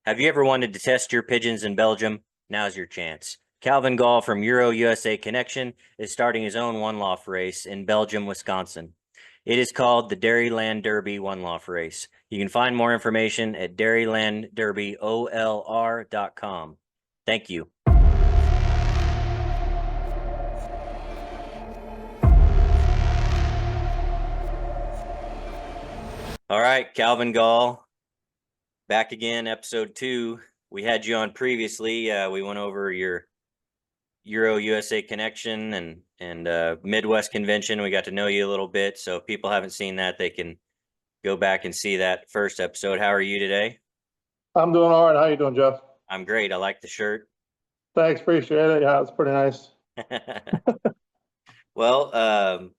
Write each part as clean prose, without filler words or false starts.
Have you ever wanted to test your pigeons in Belgium? Now's your chance. Calvin Gall from Euro USA Connection is starting his own one loft race in Belgium, Wisconsin. It is called the Dairyland Derby One Loft Race. You can find more information at dairylandderbyolr.com. Thank you. All right, Calvin Gall, back again, episode 2. We had you on previously. We went over your Euro USA Connection and Midwest Convention. We got to know you a little bit. So if people haven't seen that, they can go back and see that first episode. How are you today? I'm doing all right. How you doing, Jeff? I'm great. I like the shirt. Thanks, appreciate it. Yeah, it's pretty nice. Well,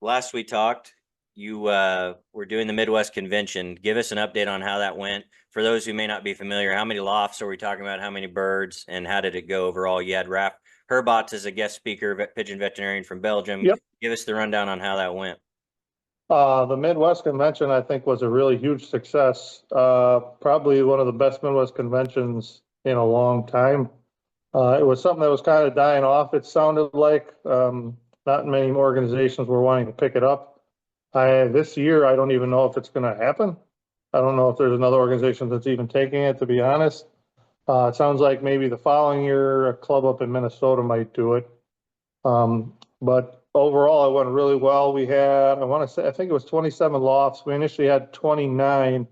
last we talked, you were doing the Midwest Convention. Give us an update on how that went. For those who may not be familiar, how many lofts are we talking about? How many birds? And how did it go overall? You had Raph Herbots as a guest speaker, pigeon veterinarian from Belgium. Yep. Give us the rundown on how that went. The Midwest Convention, I think, was a really huge success. Probably one of the best Midwest conventions in a long time. It was something that was kind of dying off, it sounded like. Not many organizations were wanting to pick it up. This year, I don't even know if it's going to happen. I don't know if there's another organization that's even taking it, to be honest. It sounds like maybe the following year, a club up in Minnesota might do it. But overall, it went really well. We had, I think it was 27 lofts. We initially had 29,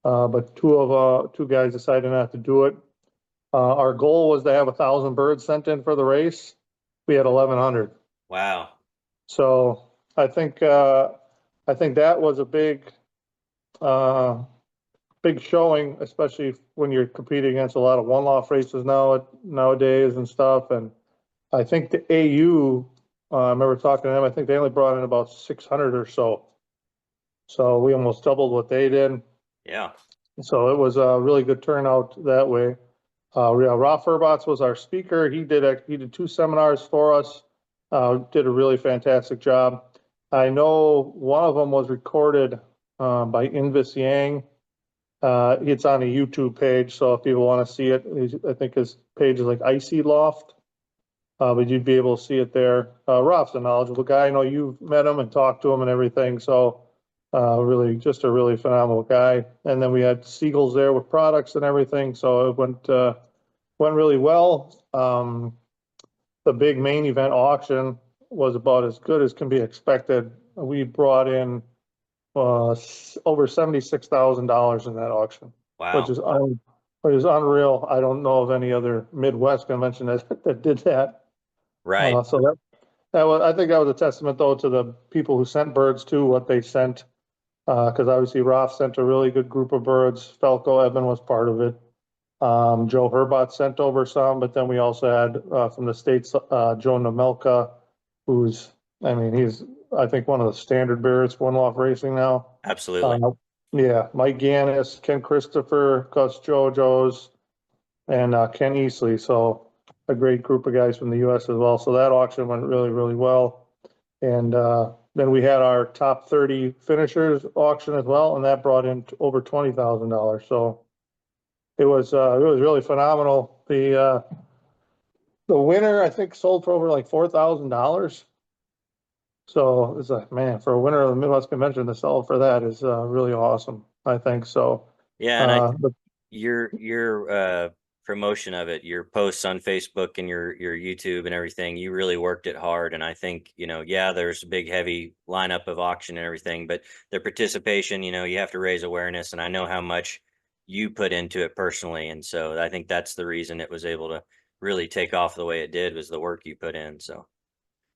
but two guys decided not to do it. Our goal was to have 1,000 birds sent in for the race. We had 1,100. Wow. So I think that was a big showing, especially when you're competing against a lot of one-loft races nowadays and stuff. And I think the AU, I remember talking to them, I think they only brought in about 600 or so. So we almost doubled what they did. Yeah. So it was a really good turnout that way. Ralph Herbots was our speaker. He did 2 seminars for us. Did a really fantastic job. I know one of them was recorded by Invis Yang. It's on a YouTube page, so if people want to see it, I think his page is like Icy Loft. But you'd be able to see it there. Ralph's a knowledgeable guy. I know you've met him and talked to him and everything. So really just a really phenomenal guy. And then we had Seagulls there with products and everything. So it went really well. The big main event auction was about as good as can be expected. We brought in over $76,000 in that auction, Wow. which is unreal. I don't know of any other Midwest convention that did that. Right. So I think that was a testament though to the people who sent birds too, what they sent. Because obviously Roth sent a really good group of birds. Falco Eben was part of it. Joe Herbot sent over some, but then we also had from the States, Joe Namelka, he's, I think one of the standard bearers for one-loft racing now. Absolutely. Yeah, Mike Gannis, Ken Christopher, Gus JoJo's, and Ken Easley. So a great group of guys from the U.S. as well. So that auction went really, really well. And then we had our top 30 finishers auction as well, and that brought in over $20,000. So it was really phenomenal. The winner, I think, sold for over like $4,000. So it's like, man, for a winner of the Midwest Convention to sell for that is really awesome. I think so. Yeah, and your promotion of it, your posts on Facebook and your YouTube and everything, you really worked it hard. And I think, yeah, there's a big heavy lineup of auction and everything, but the participation, you have to raise awareness. And I know how much you put into it personally. And so I think that's the reason it was able to really take off the way it did, was the work you put in. So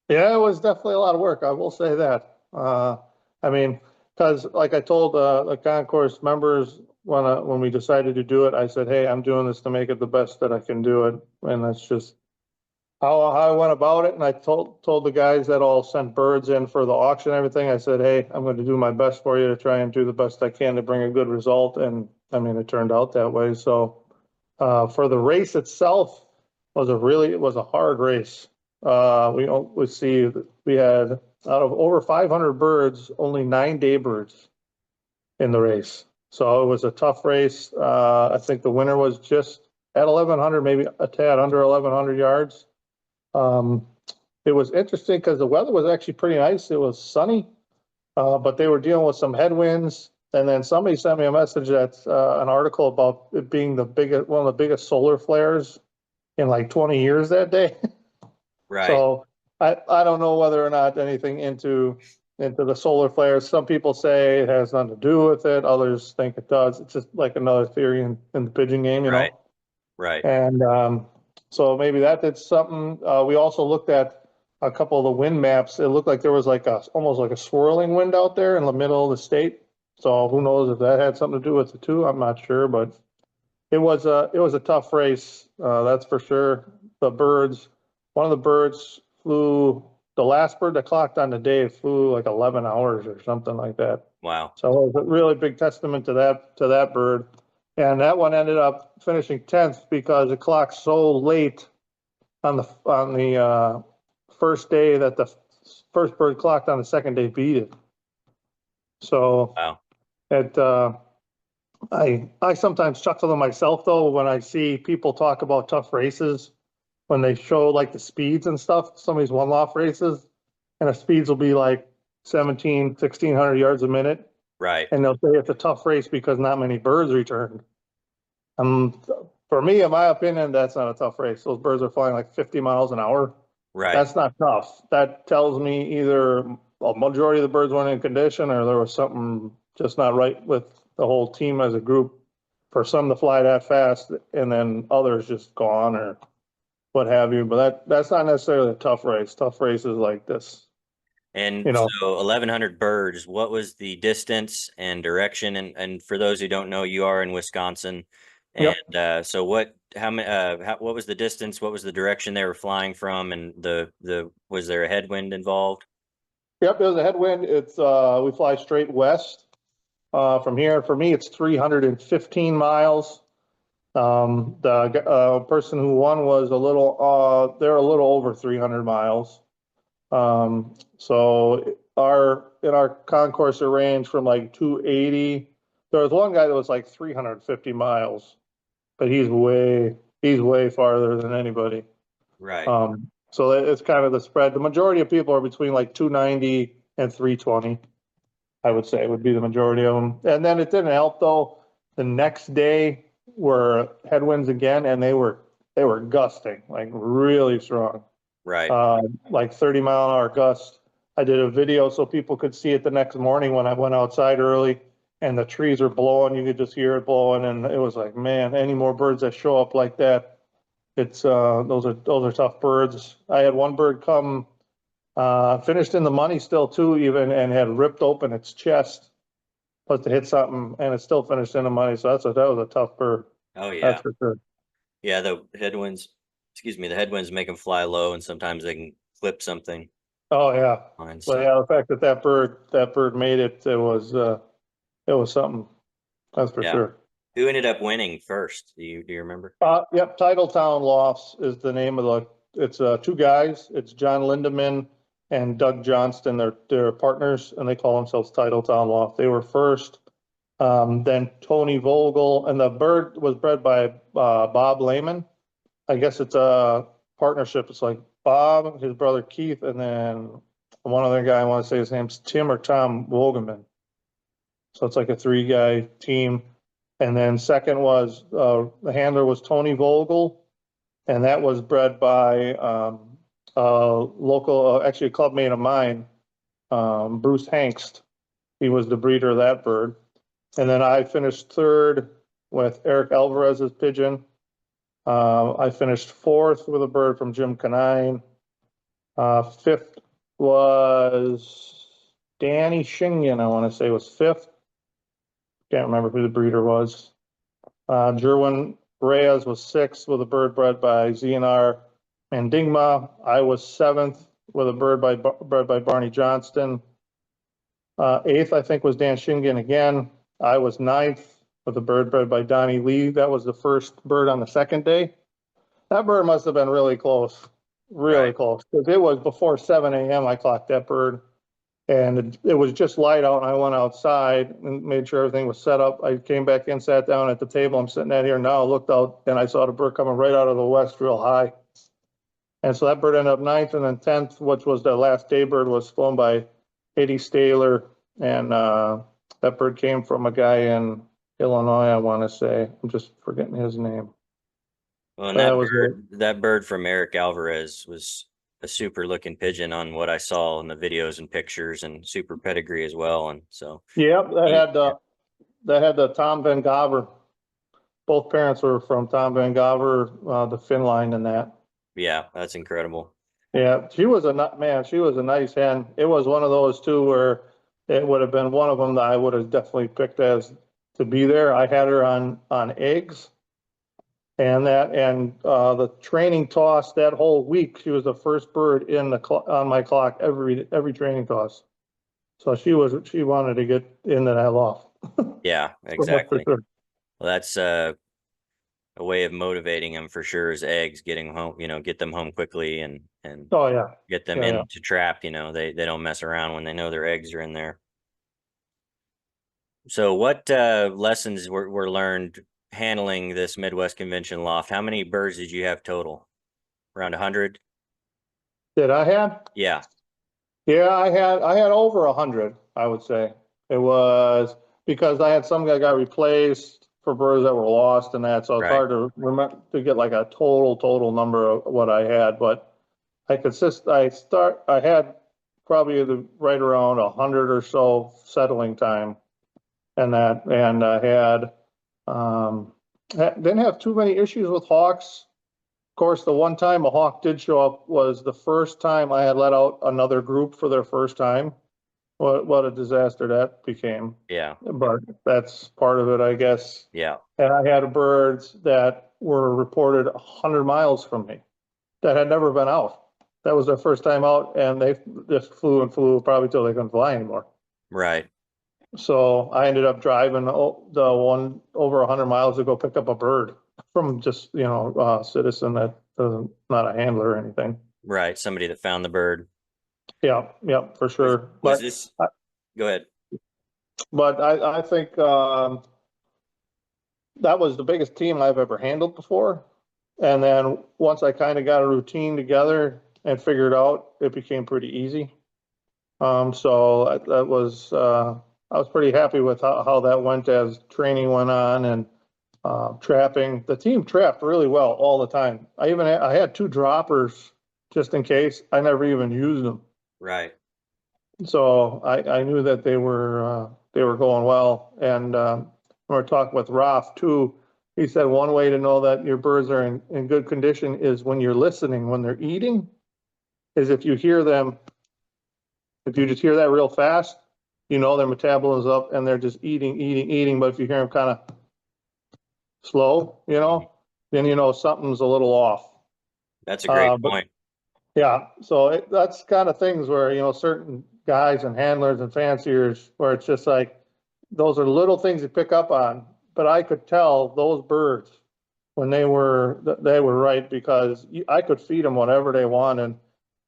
yeah, it was definitely a lot of work. I will say that. Because like I told the concourse members when we decided to do it, I said, "Hey, I'm doing this to make it the best that I can do it," and that's just how I went about it. And I told the guys that all sent birds in for the auction and everything. I said, "Hey, I'm going to do my best for you to try and do the best I can to bring a good result." And it turned out that way. So for the race itself, it was a hard race. We had out of over 500 birds, only 9 day birds in the race. So it was a tough race. I think the winner was just at 1100, maybe a tad under 1100 yards. Um, it was interesting because the weather was actually pretty nice. It was sunny, but they were dealing with some headwinds. And then somebody sent me a message that's an article about it being the biggest, one of the biggest solar flares in like 20 years that day. Right. So I don't know whether or not anything into the solar flares. Some people say it has nothing to do with it. Others think it does. It's just like another theory in the pigeon game, you Right. know? Right. And so maybe that did something. We also looked at a couple of the wind maps. It looked like there was like a almost like a swirling wind out there in the middle of the state. So who knows if that had something to do with it too? I'm not sure, but it was a tough race. That's for sure. The birds, one of the birds flew. The last bird that clocked on the day flew like 11 hours or something like that. Wow. So it was a really big testament to that bird. And that one ended up finishing 10th because it clocked so late on the first day that the first bird clocked on the second day beat it. So Wow. it I sometimes chuckle to myself though when I see people talk about tough races when they show like the speeds and stuff. Some of these one-off races and the speeds will be like 1600 yards a minute. Right. And they'll say it's a tough race because not many birds returned. Um, for me, in my opinion, that's not a tough race. Those birds are flying like 50 miles an hour. Right. That's not tough. That tells me either a majority of the birds weren't in condition or there was something just not right with the whole team as a group for some to fly that fast and then others just gone or what have you. But that's not necessarily a tough race. Tough races like this, And you know. so 1100 birds, what was the distance and direction? And for those who don't know, you are in Wisconsin. And Yep. so how many, what was the distance? What was the direction they were flying from? And was there a headwind involved? Yep, there's a headwind. It's we fly straight west from here. For me, it's 315 miles. The person who won was a little they're a little over 300 miles. So our in our concourse range from like 280. There was one guy that was like 350 miles, but he's way farther than anybody. Right. So it's kind of the spread. The majority of people are between like 290 and 320. I would say would be the majority of them. And then it didn't help though. The next day were headwinds again, and they were gusting like really strong, Right. like 30-mile-an-hour gusts. I did a video so people could see it the next morning when I went outside early, and the trees are blowing. You could just hear it blowing, and it was like, man, any more birds that show up like that, it's those are tough birds. I had one bird come finished in the money still too, even and had ripped open its chest, plus to hit something, and it still finished in the money. So that was a tough bird. Oh That's yeah. for sure. Yeah. The headwinds, excuse me, the headwinds make them fly low and sometimes they can clip something Oh yeah. fine. But So yeah, the fact that that bird made it, it was something. That's for yeah. sure. Who ended up winning first? Do you remember? Yep. Titletown Lofts is the name of it's two guys. It's John Lindeman and Doug Johnston. They're partners and they call themselves Titletown Loft. They were first. Then Tony Vogel, and the bird was bred by Bob Lehman. I guess it's a partnership. It's like Bob, his brother Keith, and then one other guy. I want to say his name's Tim or Tom Wogeman. So it's like a three-guy team. And then second was the handler was Tony Vogel, and that was bred by local, actually a club mate of mine, Bruce Hangst. He was the breeder of that bird. And then I finished third with Eric Alvarez's pigeon. I finished fourth with a bird from Jim Canine. Fifth was Danny Shingen, I want to say was fifth. Can't remember who the breeder was. Jerwin Reyes was sixth with a bird bred by ZNR Mandingma. I was seventh with a bird bred by Barney Johnston. Eighth, I think, was Dan Shingen again. I was ninth with a bird bred by Donnie Lee. That was the first bird on the second day. That bird must have been really close, really Right. close. Because it was before 7 a.m. I clocked that bird. And it was just light out, and I went outside and made sure everything was set up. I came back in, sat down at the table I'm sitting at here now, looked out, and I saw the bird coming right out of the west real high. And so that bird ended up ninth, and then 10th, which was the last day bird, was flown by Eddie Staler. And that bird came from a guy in Illinois, I want to say. I'm just forgetting his name. Well, and that bird from Eric Alvarez was a super looking pigeon on what I saw in the videos and pictures, and super pedigree as well. And so, yep, that had the Tom Van Gaver. Both parents were from Tom Van Gaver, the fin line and that. Yeah, that's incredible. Yeah, she was a man. She was a nice hen. It was one of those two where it would have been one of them that I would have definitely picked as to be there. I had her on eggs, and the training toss that whole week. She was the first bird in the on my clock every training toss. So she wanted to get into that loft. Yeah, exactly. Well, that's a way of motivating them for sure, is eggs, getting home, get them home quickly and oh yeah, get them into trap. They don't mess around when they know their eggs are in there. So what lessons were learned handling this Midwest Convention loft? How many birds did you have total? Around 100? Did I have? Yeah. Yeah, I had over 100, I would say. It was because I had some that got replaced for birds that were lost and that, so it's hard to remember to get like a total number of what I had, but I had probably right around 100 or so settling time, and that, and I didn't have too many issues with hawks. Of course, the one time a hawk did show up was the first time I had let out another group for their first time. What a disaster that became. Yeah. But that's part of it, I guess. Yeah. And I had birds that were reported 100 miles from me that had never been out. That was their first time out, and they just flew and flew probably till they couldn't fly anymore. Right. So I ended up driving the one over 100 miles to go pick up a bird from just, a citizen that doesn't, not a handler or anything. Right. Somebody that found the bird. Yeah, for sure. Go ahead. But I think that was the biggest team I've ever handled before. And then once I kind of got a routine together and figured out, it became pretty easy. So that was, I was pretty happy with how that went as training went on, and trapping. The team trapped really well all the time. I had 2 droppers just in case. I never even used them. Right. So I knew that they were going well. And when we're talking with Ralph too, he said one way to know that your birds are in good condition is when you're listening, when they're eating, is if you hear them, if you just hear that real fast, their metabolism's up and they're just eating. But if you hear them kind of slow, then something's a little off. That's a great point. Yeah, so that's kind of things where, certain guys and handlers and fanciers, where it's just like, those are little things you pick up on. But I could tell those birds when they were right, because I could feed them whatever they wanted,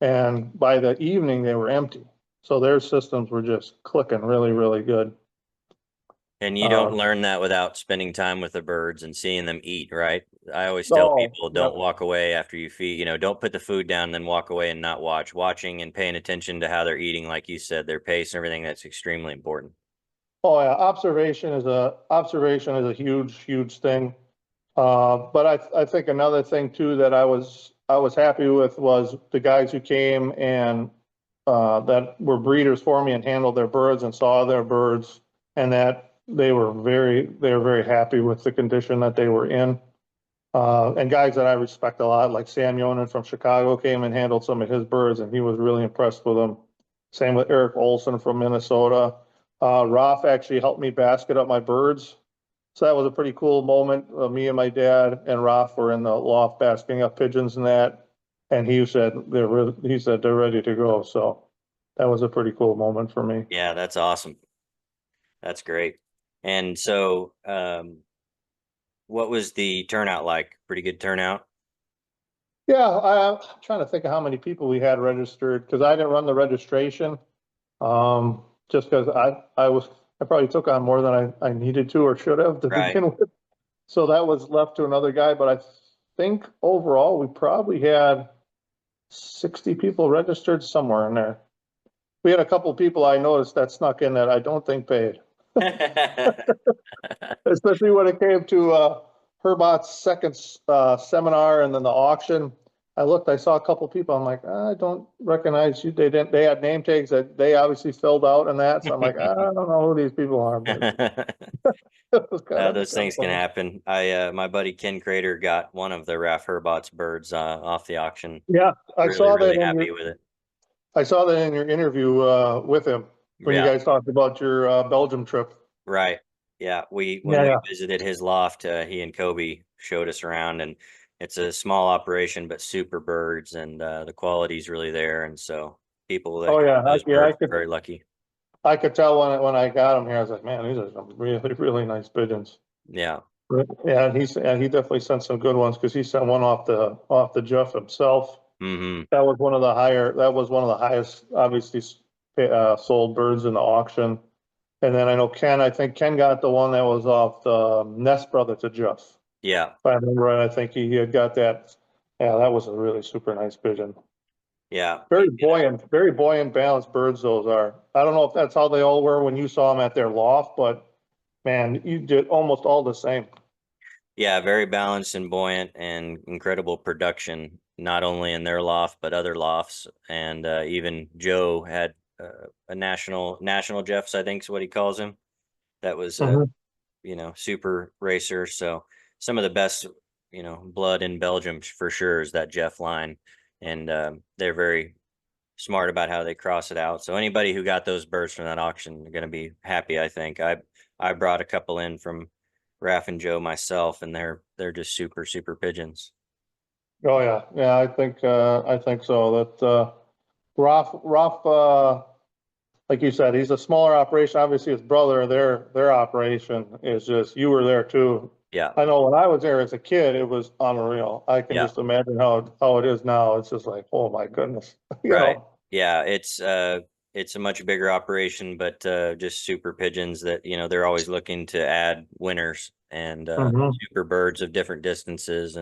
and by the evening they were empty. So their systems were just clicking really, really good. And you don't learn that without spending time with the birds and seeing them eat, right? I always tell people, don't walk away after you feed, don't put the food down and then walk away and not watch. Watching and paying attention to how they're eating, like you said, their pace and everything, that's extremely important. Oh yeah, observation is a huge thing. But I think another thing too that I was happy with was the guys who came and that were breeders for me and handled their birds and saw their birds, and that they were very happy with the condition that they were in. And guys that I respect a lot, like Sam Yonan from Chicago, came and handled some of his birds, and he was really impressed with them. Same with Eric Olson from Minnesota. Ralph actually helped me basket up my birds. So that was a pretty cool moment. Me and my dad and Ralph were in the loft basking up pigeons and that. And he said they're ready to go. So that was a pretty cool moment for me. Yeah, that's awesome. That's great. And so, what was the turnout like? Pretty good turnout? Yeah, I'm trying to think of how many people we had registered, because I didn't run the registration. Just because I probably took on more than I needed to or should have to Right. begin with. So that was left to another guy, but I think overall we probably had 60 people registered somewhere in there. We had a couple people I noticed that snuck in that I don't think paid, especially when it came to Herbott's second seminar and then the auction. I looked, I saw a couple people. I'm like, I don't recognize you. They didn't. They had name tags that they obviously filled out and that. So I'm like, I don't know who these people are, but it was Those kind of things can funny. happen. My buddy Ken Crater got one of the Raf Herbots birds off the auction. Yeah, Really, really happy with it. I saw that in your interview with him when you Yeah, guys talked about your Belgium trip. right. Yeah, when Yeah, we yeah. visited his loft, he and Kobe showed us around, and it's a small operation, but super birds, and the quality's really there. And so people that Oh got yeah, those birds are very lucky. I could tell when I got him here. I was like, man, these are some really really nice pigeons. Yeah. Yeah, and he definitely sent some good ones because he sent one off the Jeff himself. Hmm. That was one of the higher. That was one of the highest, obviously, sold birds in the auction. And then I know Ken. I think Ken got the one that was off the Nest brother to Jeff. Yeah. If I remember right, I think he had got that. Yeah, that was a really super nice pigeon. Yeah. He did Very buoyant, balanced birds those are. I don't know if that's how they all were when you saw them at their loft, but man, you did almost all the same. Yeah, very balanced and buoyant and incredible production, not only in their loft, but other lofts. And even Joe had a national Jeffs, I think is what he calls him. That was a, Mhm. super racer. So some of the best, blood in Belgium for sure is that Jeff line. And they're very smart about how they cross it out. So anybody who got those birds from that auction are going to be happy, I think. I brought a couple in from Raf and Joe myself, and they're just super super pigeons. Oh yeah, yeah, I think so. That Ralph, like you said, he's a smaller operation. Obviously, his brother, their operation is just you were there too. Yeah, I know when I was there as a kid, it was unreal. I can yeah, just imagine how it is now. It's just like, oh my goodness, you right. know. Yeah, it's a much bigger operation, but just super pigeons that they're always looking to add winners and Hmm. super birds of different distances,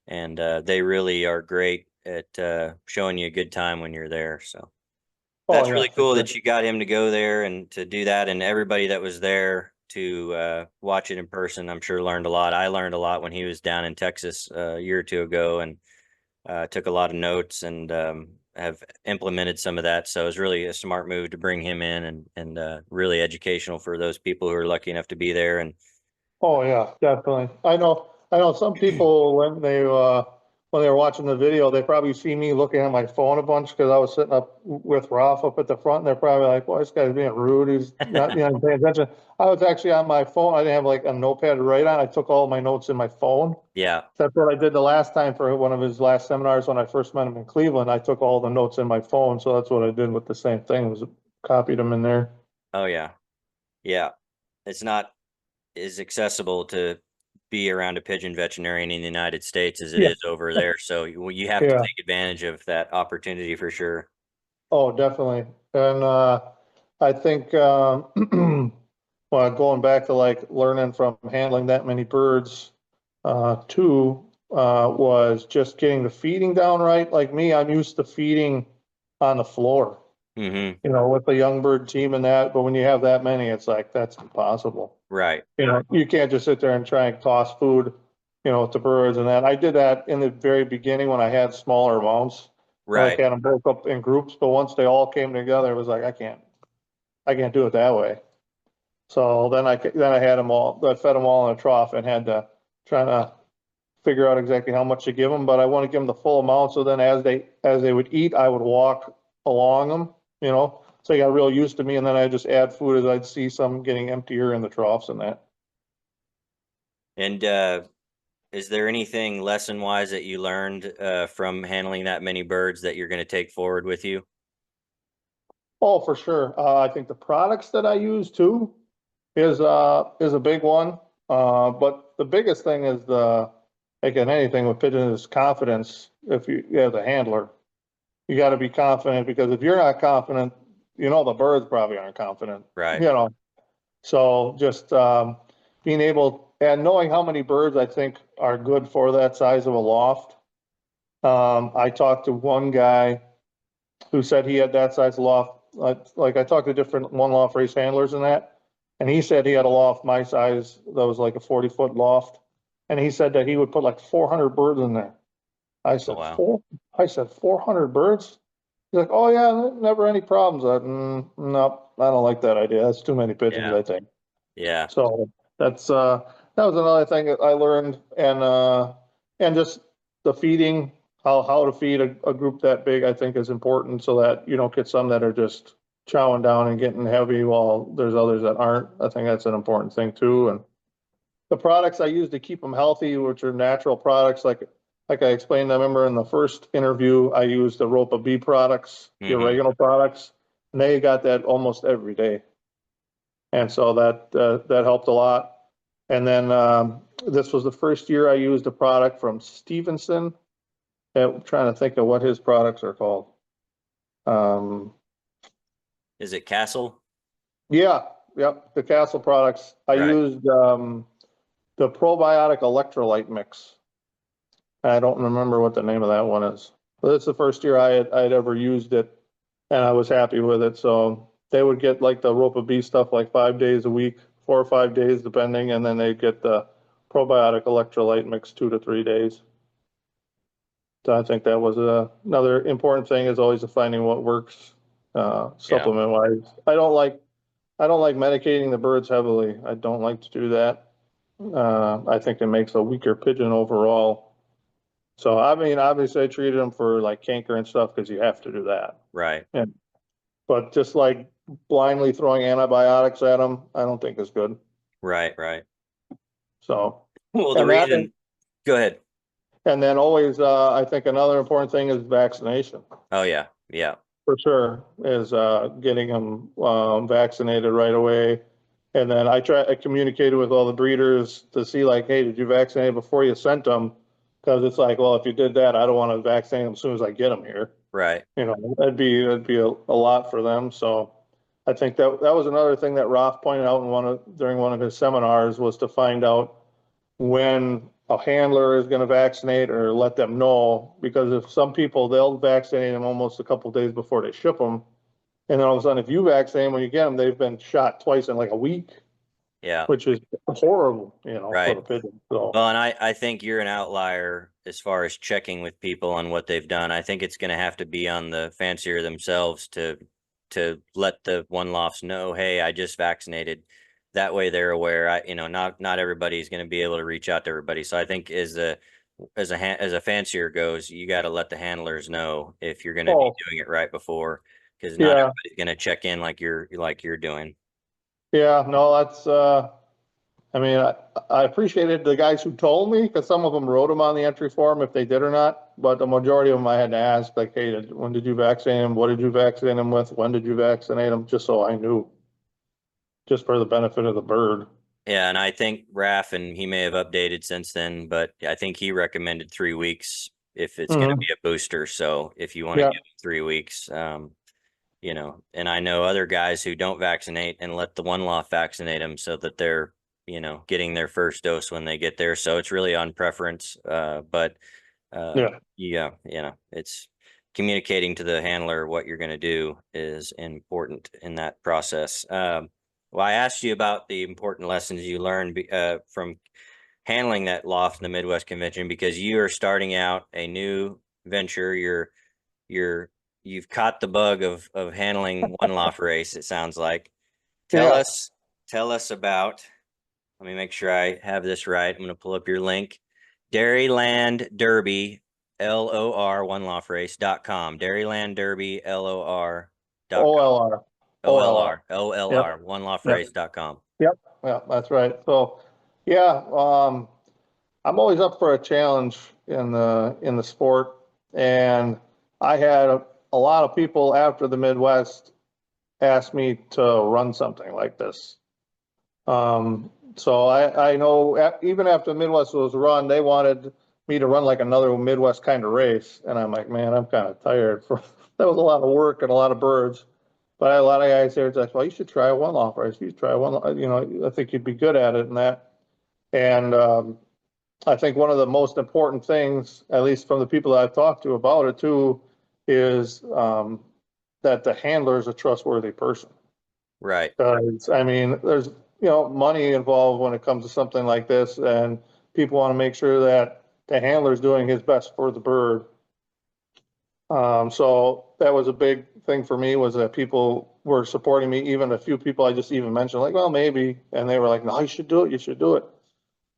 and they really are great at showing you a good time when you're there. So. Oh That's yeah, really for cool sure. that you got him to go there and to do that, and everybody that was there to watch it in person, I'm sure learned a lot. I learned a lot when he was down in Texas a year or two ago, and took a lot of notes and have implemented some of that. So it was really a smart move to bring him in, and really educational for those people who are lucky enough to be there. And Oh yeah, definitely. I know some people when they were watching the video, they probably see me looking at my phone a bunch because I was sitting up with Ralph up at the front and they're probably like, boy, this guy's being rude. He's not, paying attention. I was actually on my phone. I didn't have like a notepad to write on. I took all my notes in my phone. yeah, That's what I did the last time for one of his last seminars when I first met him in Cleveland. I took all the notes in my phone. So that's what I did with the same thing, was copied them in there. oh yeah, yeah. It's not as accessible to be around a pigeon veterinarian in the United States as it Yeah. is over there. So you have to Yeah. take advantage of that opportunity for sure. Oh, definitely. And I think well, going back to like learning from handling that many birds, too, was just getting the feeding down right. Like me, I'm used to feeding on the floor, Hmm. with the young bird team and that. But when you have that many, it's like that's impossible. Right. You can't just sit there and try and toss food, to birds and that. I did that in the very beginning when I had smaller amounts. I like Right. had them broke up in groups, but once they all came together, it was like, I can't do it that way. So then I had them all, I fed them all in a trough and had to try to figure out exactly how much to give them, but I want to give them the full amount. So then as they would eat, I would walk along them, so they got real used to me. And then I just add food as I'd see some getting emptier in the troughs and that. And is there anything lesson wise that you learned from handling that many birds that you're going to take forward with you? Oh, for sure. I think the products that I use too is a big one. But the biggest thing is like in anything with pigeons is confidence. If you have the handler, you got to be confident because if you're not confident, the birds probably aren't confident, Right. So just being able and knowing how many birds I think are good for that size of a loft. I talked to one guy who said he had that size loft. Like I talked to different one loft race handlers and that, and he said he had a loft my size that was like a 40-foot loft, and he said that he would put like 400 birds in there. I Oh, said wow. four. I said 400 birds. He's like, oh yeah, never any problems. No, I don't like that idea. That's too many pigeons, Yeah. I think. Yeah. So that was another thing that I learned, and just the feeding, how to feed a group that big, I think is important so that you don't get some that are just chowing down and getting heavy while there's others that aren't. I think that's an important thing too. And the products I use to keep them healthy, which are natural products, like I explained, I remember in the first interview, I used the Ropa Bee products, the Hmm. oregano products, and they got that almost every day. And so that helped a lot. And then this was the first year I used a product from Stevenson. I'm trying to think of what his products are called. Um, Is it Castle? yeah, yep, the Castle products. I Right. used the probiotic electrolyte mix. I don't remember what the name of that one is. But it's the first year I had ever used it, and I was happy with it. So they would get like the Ropa Bee stuff like 5 days a week, 4 or 5 days depending, and then they'd get the probiotic electrolyte mix 2 to 3 days. So I think that was another important thing is always finding what works Yeah. supplement wise. I don't like medicating the birds heavily. I don't like to do that. I think it makes a weaker pigeon overall. So I mean, obviously I treated them for like canker and stuff because you have to do that. Right. And but just like blindly throwing antibiotics at them, I don't think is good. Right. Right. So Well, the and that reason, go ahead. and then always I think another important thing is vaccination. Oh, yeah. Yeah. For sure, is getting them vaccinated right away. And then I communicated with all the breeders to see like, hey, did you vaccinate before you sent them? Because it's like, well, if you did that, I don't want to vaccinate them as soon as I get them here. Right. That'd be a lot for them. So I think that was another thing that Roth pointed out during one of his seminars was to find out when a handler is going to vaccinate or let them know, because if some people, they'll vaccinate them almost a couple days before they ship them. And then all of a sudden, if you vaccinate them when you get them, they've been shot twice in like a week, Yeah. which is horrible, for Right. the pigeon. So, Well, and I think you're an outlier as far as checking with people on what they've done. I think it's going to have to be on the fancier themselves to let the one lofts know, hey, I just vaccinated. That way they're aware. Not everybody's going to be able to reach out to everybody. So I think as a fancier goes, you got to let the handlers know if you're going to be oh, doing it right before, because not yeah, everybody's going to check in like you're doing. yeah, no, I mean, I appreciated the guys who told me because some of them wrote them on the entry form if they did or not. But the majority of them I had to ask, like, hey, when did you vaccinate them? What did you vaccinate them with? When did you vaccinate them? Just so I knew, just for the benefit of the bird. Yeah, and I think Raf, and he may have updated since then, but I think he recommended 3 weeks if it's going to Hmm. be a booster. So if you want to Yeah, give him 3 weeks, and I know other guys who don't vaccinate and let the one loft vaccinate them so that they're, getting their first dose when they get there. So it's really on preference. But yeah, yeah, it's communicating to the handler what you're going to do is important in that process. Well, I asked you about the important lessons you learned from handling that loft in the Midwest Convention because you are starting out a new venture. You're you've caught the bug of handling one loft race. It sounds like. Tell yeah. us tell us about. Let me make sure I have this right. I'm going to pull up your link. Dairyland Derby, LOR, oneloftrace.com. Dairyland Derby, LOR.com. OLR, OLR. OLR, OLR, Yep, yep, oneloftrace.com. yep, yep. That's right. So, yeah, I'm always up for a challenge in the sport, and I had a lot of people after the Midwest ask me to run something like this. So I know even after the Midwest was run, they wanted me to run like another Midwest kind of race, and I'm like, man, I'm kind of tired. That was a lot of work and a lot of birds. But a lot of guys there, it's like, well, you should try a one loft race. You should try one, you know, I think you'd be good at it and that. And I think one of the most important things, at least from the people that I've talked to about it too, is that the handler is a trustworthy person. Right. I mean, there's, you know, money involved when it comes to something like this, and people want to make sure that the handler is doing his best for the bird. So that was a big thing for me, was that people were supporting me. Even a few people I just even mentioned, like, well, maybe, and they were like, no, you should do it. You should do it.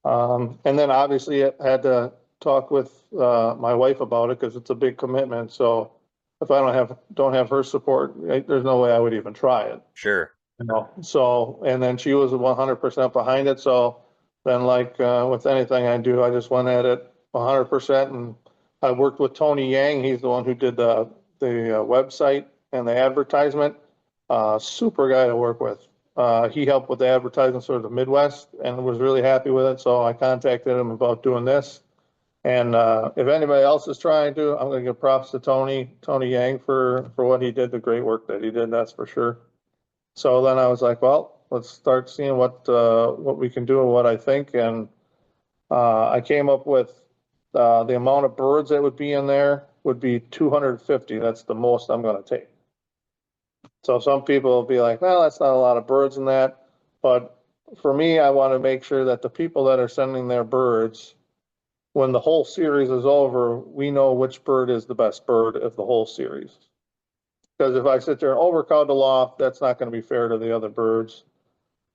And then obviously I had to talk with my wife about it because it's a big commitment. So if I don't have her support, there's no way I would even try it. Sure. You know, so, and then she was 100% behind it. So then, like with anything I do, I just went at it 100%. And I worked with Tony Yang. He's the one who did the website and the advertisement. Super guy to work with. He helped with the advertising sort of the Midwest and was really happy with it. So I contacted him about doing this. And if anybody else is trying to, I'm going to give props to Tony Yang for what he did, the great work that he did. That's for sure. So then I was like, well, let's start seeing what we can do and what I think. And I came up with the amount of birds that would be in there would be 250. That's the most I'm going to take. So some people will be like, well, that's not a lot of birds in that. But for me, I want to make sure that the people that are sending their birds, when the whole series is over, we know which bird is the best bird of the whole series. Because if I sit there and overcrowd the loft, that's not going to be fair to the other birds.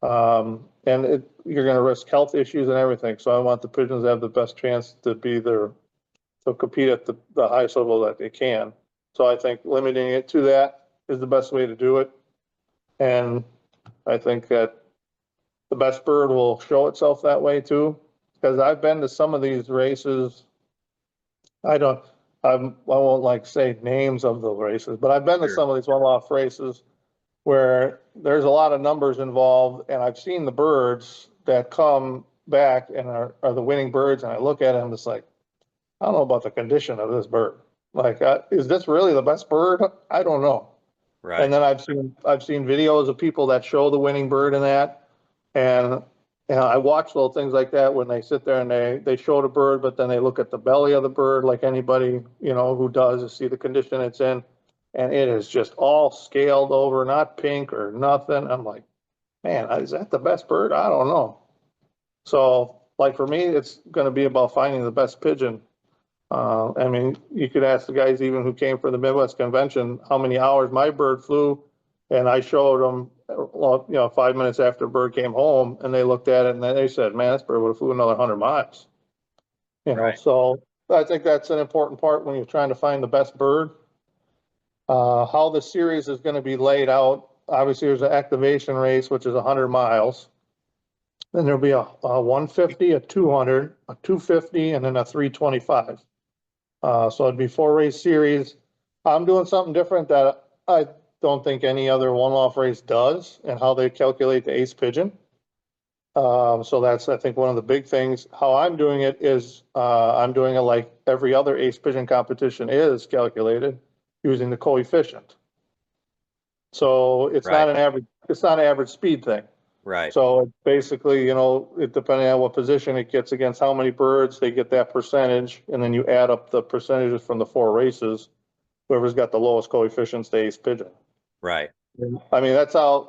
And you're going to risk health issues and everything. So I want the pigeons to have the best chance to be there, to compete at the highest level that they can. So I think limiting it to that is the best way to do it. And I think that the best bird will show itself that way too. Because I've been to some of these races. I won't like say names of the races, but I've been to Sure. some of these one-off races where there's a lot of numbers involved, and I've seen the birds that come back and are the winning birds, and I look at them, it's like, I don't know about the condition of this bird. Like, is this really the best bird? I don't know. Right. And then I've seen videos of people that show the winning bird in that, and I watch little things like that when they sit there and they show the bird, but then they look at the belly of the bird, like anybody, you know, who does, to see the condition it's in. And it is just all scaled over, not pink or nothing. I'm like, man, is that the best bird? I don't know. So, like for me, it's going to be about finding the best pigeon. I mean, you could ask the guys even who came for the Midwest Convention how many hours my bird flew, and I showed them, well, you know, 5 minutes after the bird came home, and they looked at it and they said, "Man, this bird would have flew another 100 miles." You know, Right. so I think that's an important part when you're trying to find the best bird. How the series is going to be laid out. Obviously, there's an activation race, which is 100 miles. Then there'll be a 150, a 200, a 250, and then a 325. So it'd be 4 race series. I'm doing something different that I don't think any other one-off race does, and how they calculate the ace pigeon. So that's, I think, one of the big things. How I'm doing it is I'm doing it like every other ace pigeon competition is calculated, using the coefficient. So it's Right. not an average speed thing. Right. So basically, you know, depending on what position it gets against how many birds, they get that percentage, and then you add up the percentages from the 4 races. Whoever's got the lowest coefficient stays pigeon. Right. I mean, that's how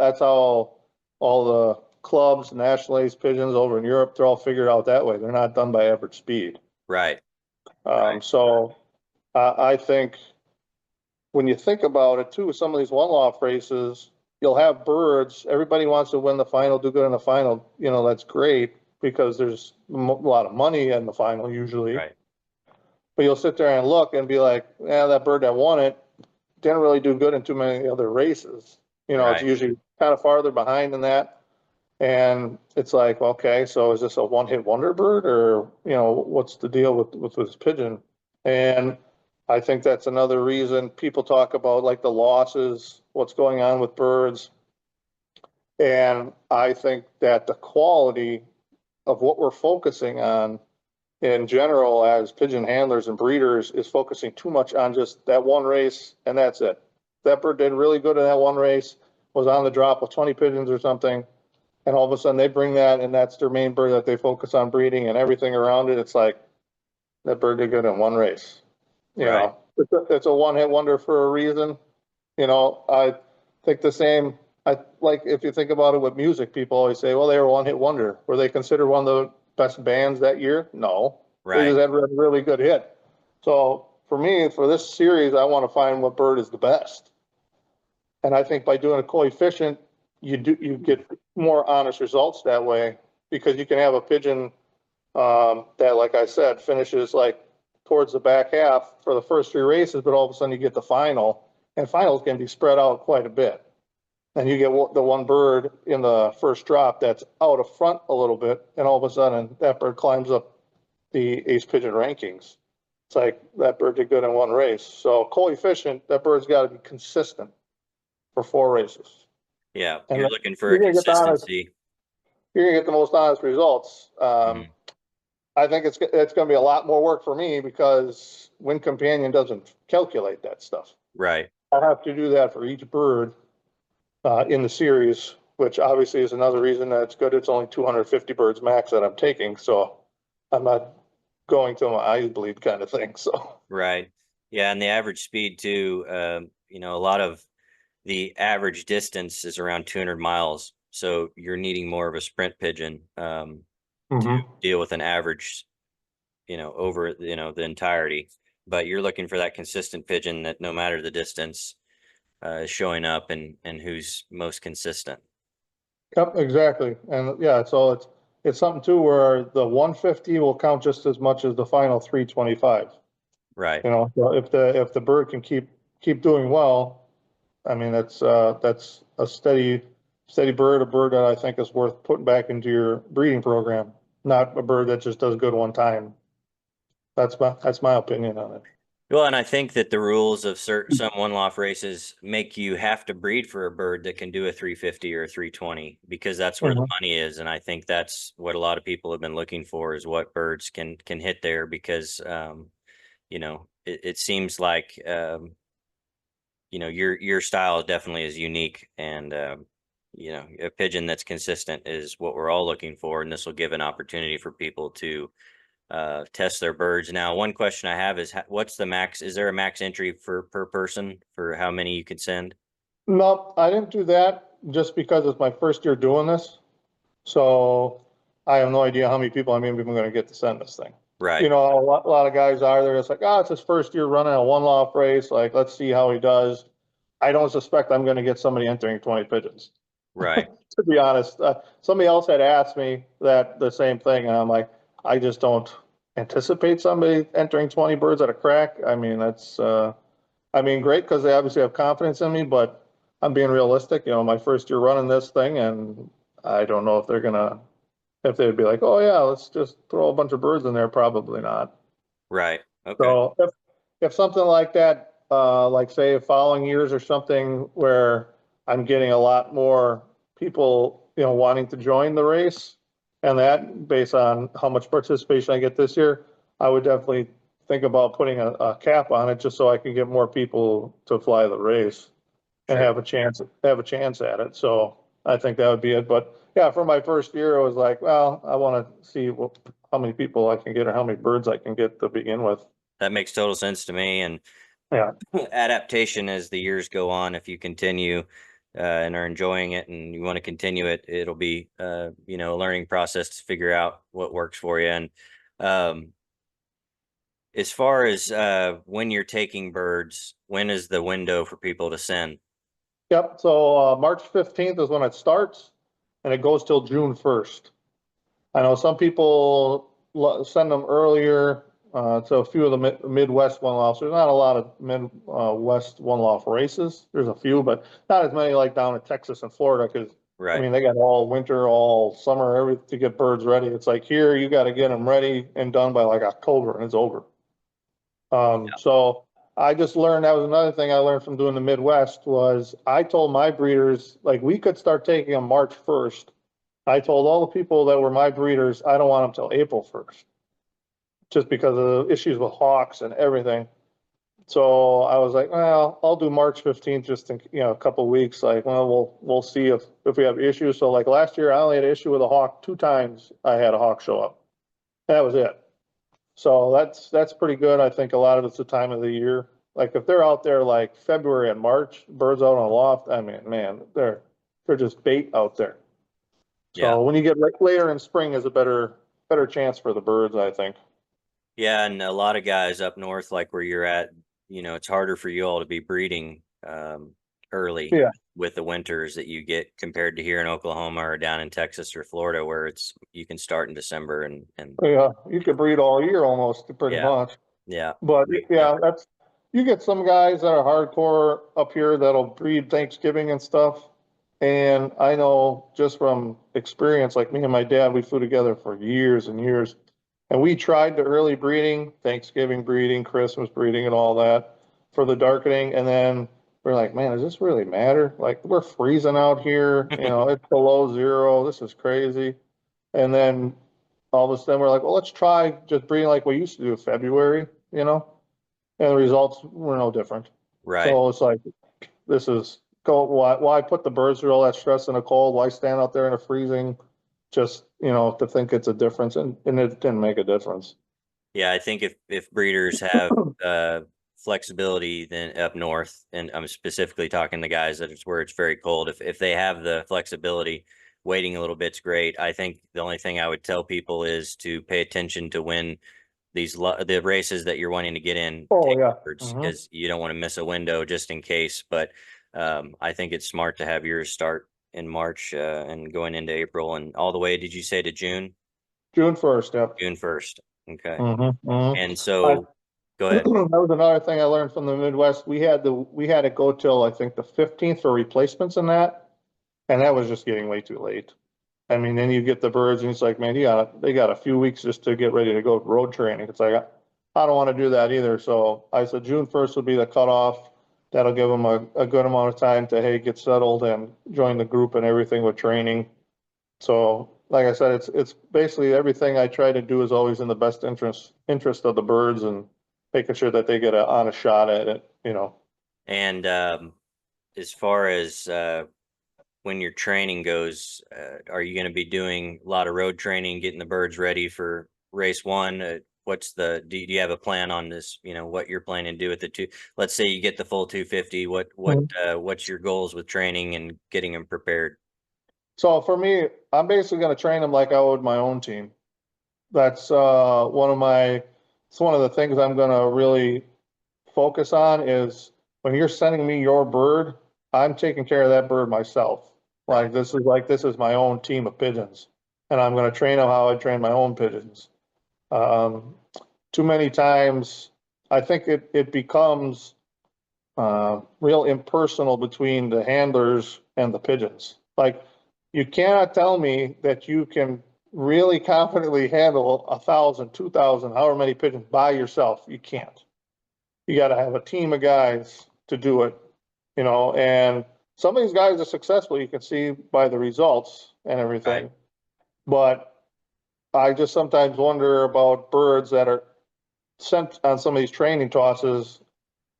all the clubs, national ace pigeons over in Europe, they're all figured out that way. They're not done by average speed. Right. Right. So I think when you think about it too, some of these one-off races, you'll have birds. Everybody wants to win the final, do good in the final. You know, that's great because there's a lot of money in the final usually. Right. But you'll sit there and look and be like, yeah, that bird that won it didn't really do good in too many other races. You know, it's Right. usually kind of farther behind than that. And it's like, okay, so is this a one-hit wonder bird, or, you know, what's the deal with this pigeon? And I think that's another reason people talk about like the losses, what's going on with birds. And I think that the quality of what we're focusing on in general as pigeon handlers and breeders is focusing too much on just that one race and that's it. that bird did really good in that one race, was on the drop with 20 pigeons or something. And all of a sudden they bring that and that's their main bird that they focus on breeding and everything around it. It's like that bird did good in one race. You Right. know, it's a one-hit wonder for a reason. You know, I think the same. I like if you think about it with music, people always say, well, they were one-hit wonder. Were they considered one of the best bands that year? No, they Right. just had a really good hit. So for me, for this series, I want to find what bird is the best. And I think by doing a coefficient, you get more honest results that way because you can have a pigeon that, like I said, finishes like towards the back half for the first three races, but all of a sudden you get the final, and finals can be spread out quite a bit. And you get the one bird in the first drop that's out of front a little bit, and all of a sudden that bird climbs up the ace pigeon rankings. It's like that bird did good in one race. So coefficient, that bird's got to be consistent for four races. Yeah. And You're looking for you're a gonna get the honest, consistency. you're gonna get the most honest results. Mhm. I think it's going to be a lot more work for me because Win Companion doesn't calculate that stuff. Right. I have to do that for each bird in the series, which obviously is another reason that it's good. It's only 250 birds max that I'm taking, so I'm not going to my eyes bleed kind of thing. So Right. Yeah. And the average speed too, a lot of the average distance is around 200 miles. So you're needing more of a sprint pigeon to Mhm. deal with an average, over, the entirety. But you're looking for that consistent pigeon that no matter the distance is showing up and who's most consistent. Yep, exactly. And yeah, so it's something too where the 150 will count just as much as the final 325. Right. You know, so if the bird can keep doing well, I mean, that's a steady bird, a bird that I think is worth putting back into your breeding program, not a bird that just does good one time. That's my opinion on it. Well, and I think that the rules of some one-off races make you have to breed for a bird that can do a 350 or a 320 because that's where the Mhm. money is. And I think that's what a lot of people have been looking for is what birds can hit there because it seems like your style definitely is unique and a pigeon that's consistent is what we're all looking for, and this will give an opportunity for people to test their birds. Now, one question I have is what's the max? Is there a max entry for per person for how many you could send? No, I didn't do that just because it's my first year doing this. So I have no idea how many people I'm even going to get to send this thing. You Right, know, a lot of guys are there. It's like, oh, it's his first year running a one loft race. Like, let's see how he does. I don't suspect I'm going to get somebody entering 20 pigeons. right, To be honest. Somebody else had asked me that the same thing, and I'm like, I just don't anticipate somebody entering 20 birds at a crack. I mean, I mean, great because they obviously have confidence in me, but I'm being realistic. You know, my first year running this thing, and I don't know if they'd be like, oh yeah, let's just throw a bunch of birds in there. Probably not. right. Okay, So if something like that, like say following years or something where I'm getting a lot more people, you know, wanting to join the race and that based on how much participation I get this year, I would definitely think about putting a cap on it just so I can get more people to fly the race and sure. have a chance at it. So I think that would be it. But yeah, for my first year, I was like, well, I want to see how many people I can get or how many birds I can get to begin with. That makes total sense to me. And Yeah. adaptation as the years go on, if you continue and are enjoying it and you want to continue it, it'll be a learning process to figure out what works for you. And um, as far as when you're taking birds, when is the window for people to send? Yep. So March 15th is when it starts and it goes till June 1st. I know some people send them earlier to a few of the Midwest one-offs. There's not a lot of Midwest one-off races. There's a few, but not as many like down in Texas and Florida because, I Right, mean, they got all winter, all summer, everything to get birds ready. It's like here, you got to get them ready and done by like October and it's over. So I just learned that was another thing I learned from doing the Midwest was I told my breeders, like we could start taking them March 1st. I told all the people that were my breeders, I don't want them till April 1st, just because of the issues with hawks and everything. So I was like, well, I'll do March 15th just in, a couple of weeks. Like, well, we'll see if we have issues. So like last year, I only had an issue with a hawk 2 times. I had a hawk show up. That was it. So that's pretty good. I think a lot of it's the time of the year. Like if they're out there like February and March, birds out on loft, I mean, man, they're just bait out there. Yeah. So when you get later in spring is a better chance for the birds, I think. Yeah, and a lot of guys up north, like where you're at, it's harder for you all to be breeding early Yeah. with the winters that you get compared to here in Oklahoma or down in Texas or Florida, where you can start in December and Yeah, you could breed all year almost pretty yeah, much. yeah, But yeah, yeah, you get some guys that are hardcore up here that'll breed Thanksgiving and stuff. And I know just from experience, like me and my dad, we flew together for years and years. And we tried the early breeding, Thanksgiving breeding, Christmas breeding, and all that for the darkening. And then we're like, man, does this really matter? Like, we're freezing out here. It's below zero. This is crazy. And then all of a sudden, we're like, well, let's try just breeding like we used to do in February, and the results were no different. right. So it's like, this is cold. Why put the birds through all that stress in the cold? Why stand out there in the freezing? Just, to think it's a difference, and it didn't make a difference. Yeah, I think if breeders have flexibility then up north, and I'm specifically talking the guys that it's where it's very cold, if they have the flexibility, waiting a little bit's great. I think the only thing I would tell people is to pay attention to when the races that you're wanting to get in Oh, take yeah. birds, Hmm. because you don't want to miss a window just in case. But I think it's smart to have yours start in March and going into April and all the way. Did you say to June? June 1st, yep. June 1st. Okay. Hmm. Hmm. And I, so go ahead. that was another thing I learned from the Midwest. We had to go till, I think, the 15th for replacements in that, and that was just getting way too late. I mean, then you get the birds and it's like, man, they got a few weeks just to get ready to go road training. It's like, I don't want to do that either. So I said June 1st would be the cutoff. That'll give them a good amount of time to, hey, get settled and join the group and everything with training. So like I said, it's basically everything I try to do is always in the best interest of the birds and making sure that they get a honest shot at it. And as far as when your training goes, are you going to be doing a lot of road training, getting the birds ready for race one? Do you have a plan on this? What you're planning to do with the two? Let's say you get the full 250. What's your goals with training and getting them prepared? So for me, I'm basically going to train them like I would my own team. That's it's one of the things I'm going to really focus on is when you're sending me your bird, I'm taking care of that bird myself. Right. This is my own team of pigeons, and I'm going to train them how I train my own pigeons. Um, Too many times, I think it becomes real impersonal between the handlers and the pigeons. Like, you cannot tell me that you can really confidently handle 1,000, 2,000, however many pigeons by yourself. You can't. You got to have a team of guys to do it. And some of these guys are successful. You can see by the results and Right. everything. But I just sometimes wonder about birds that are sent on some of these training tosses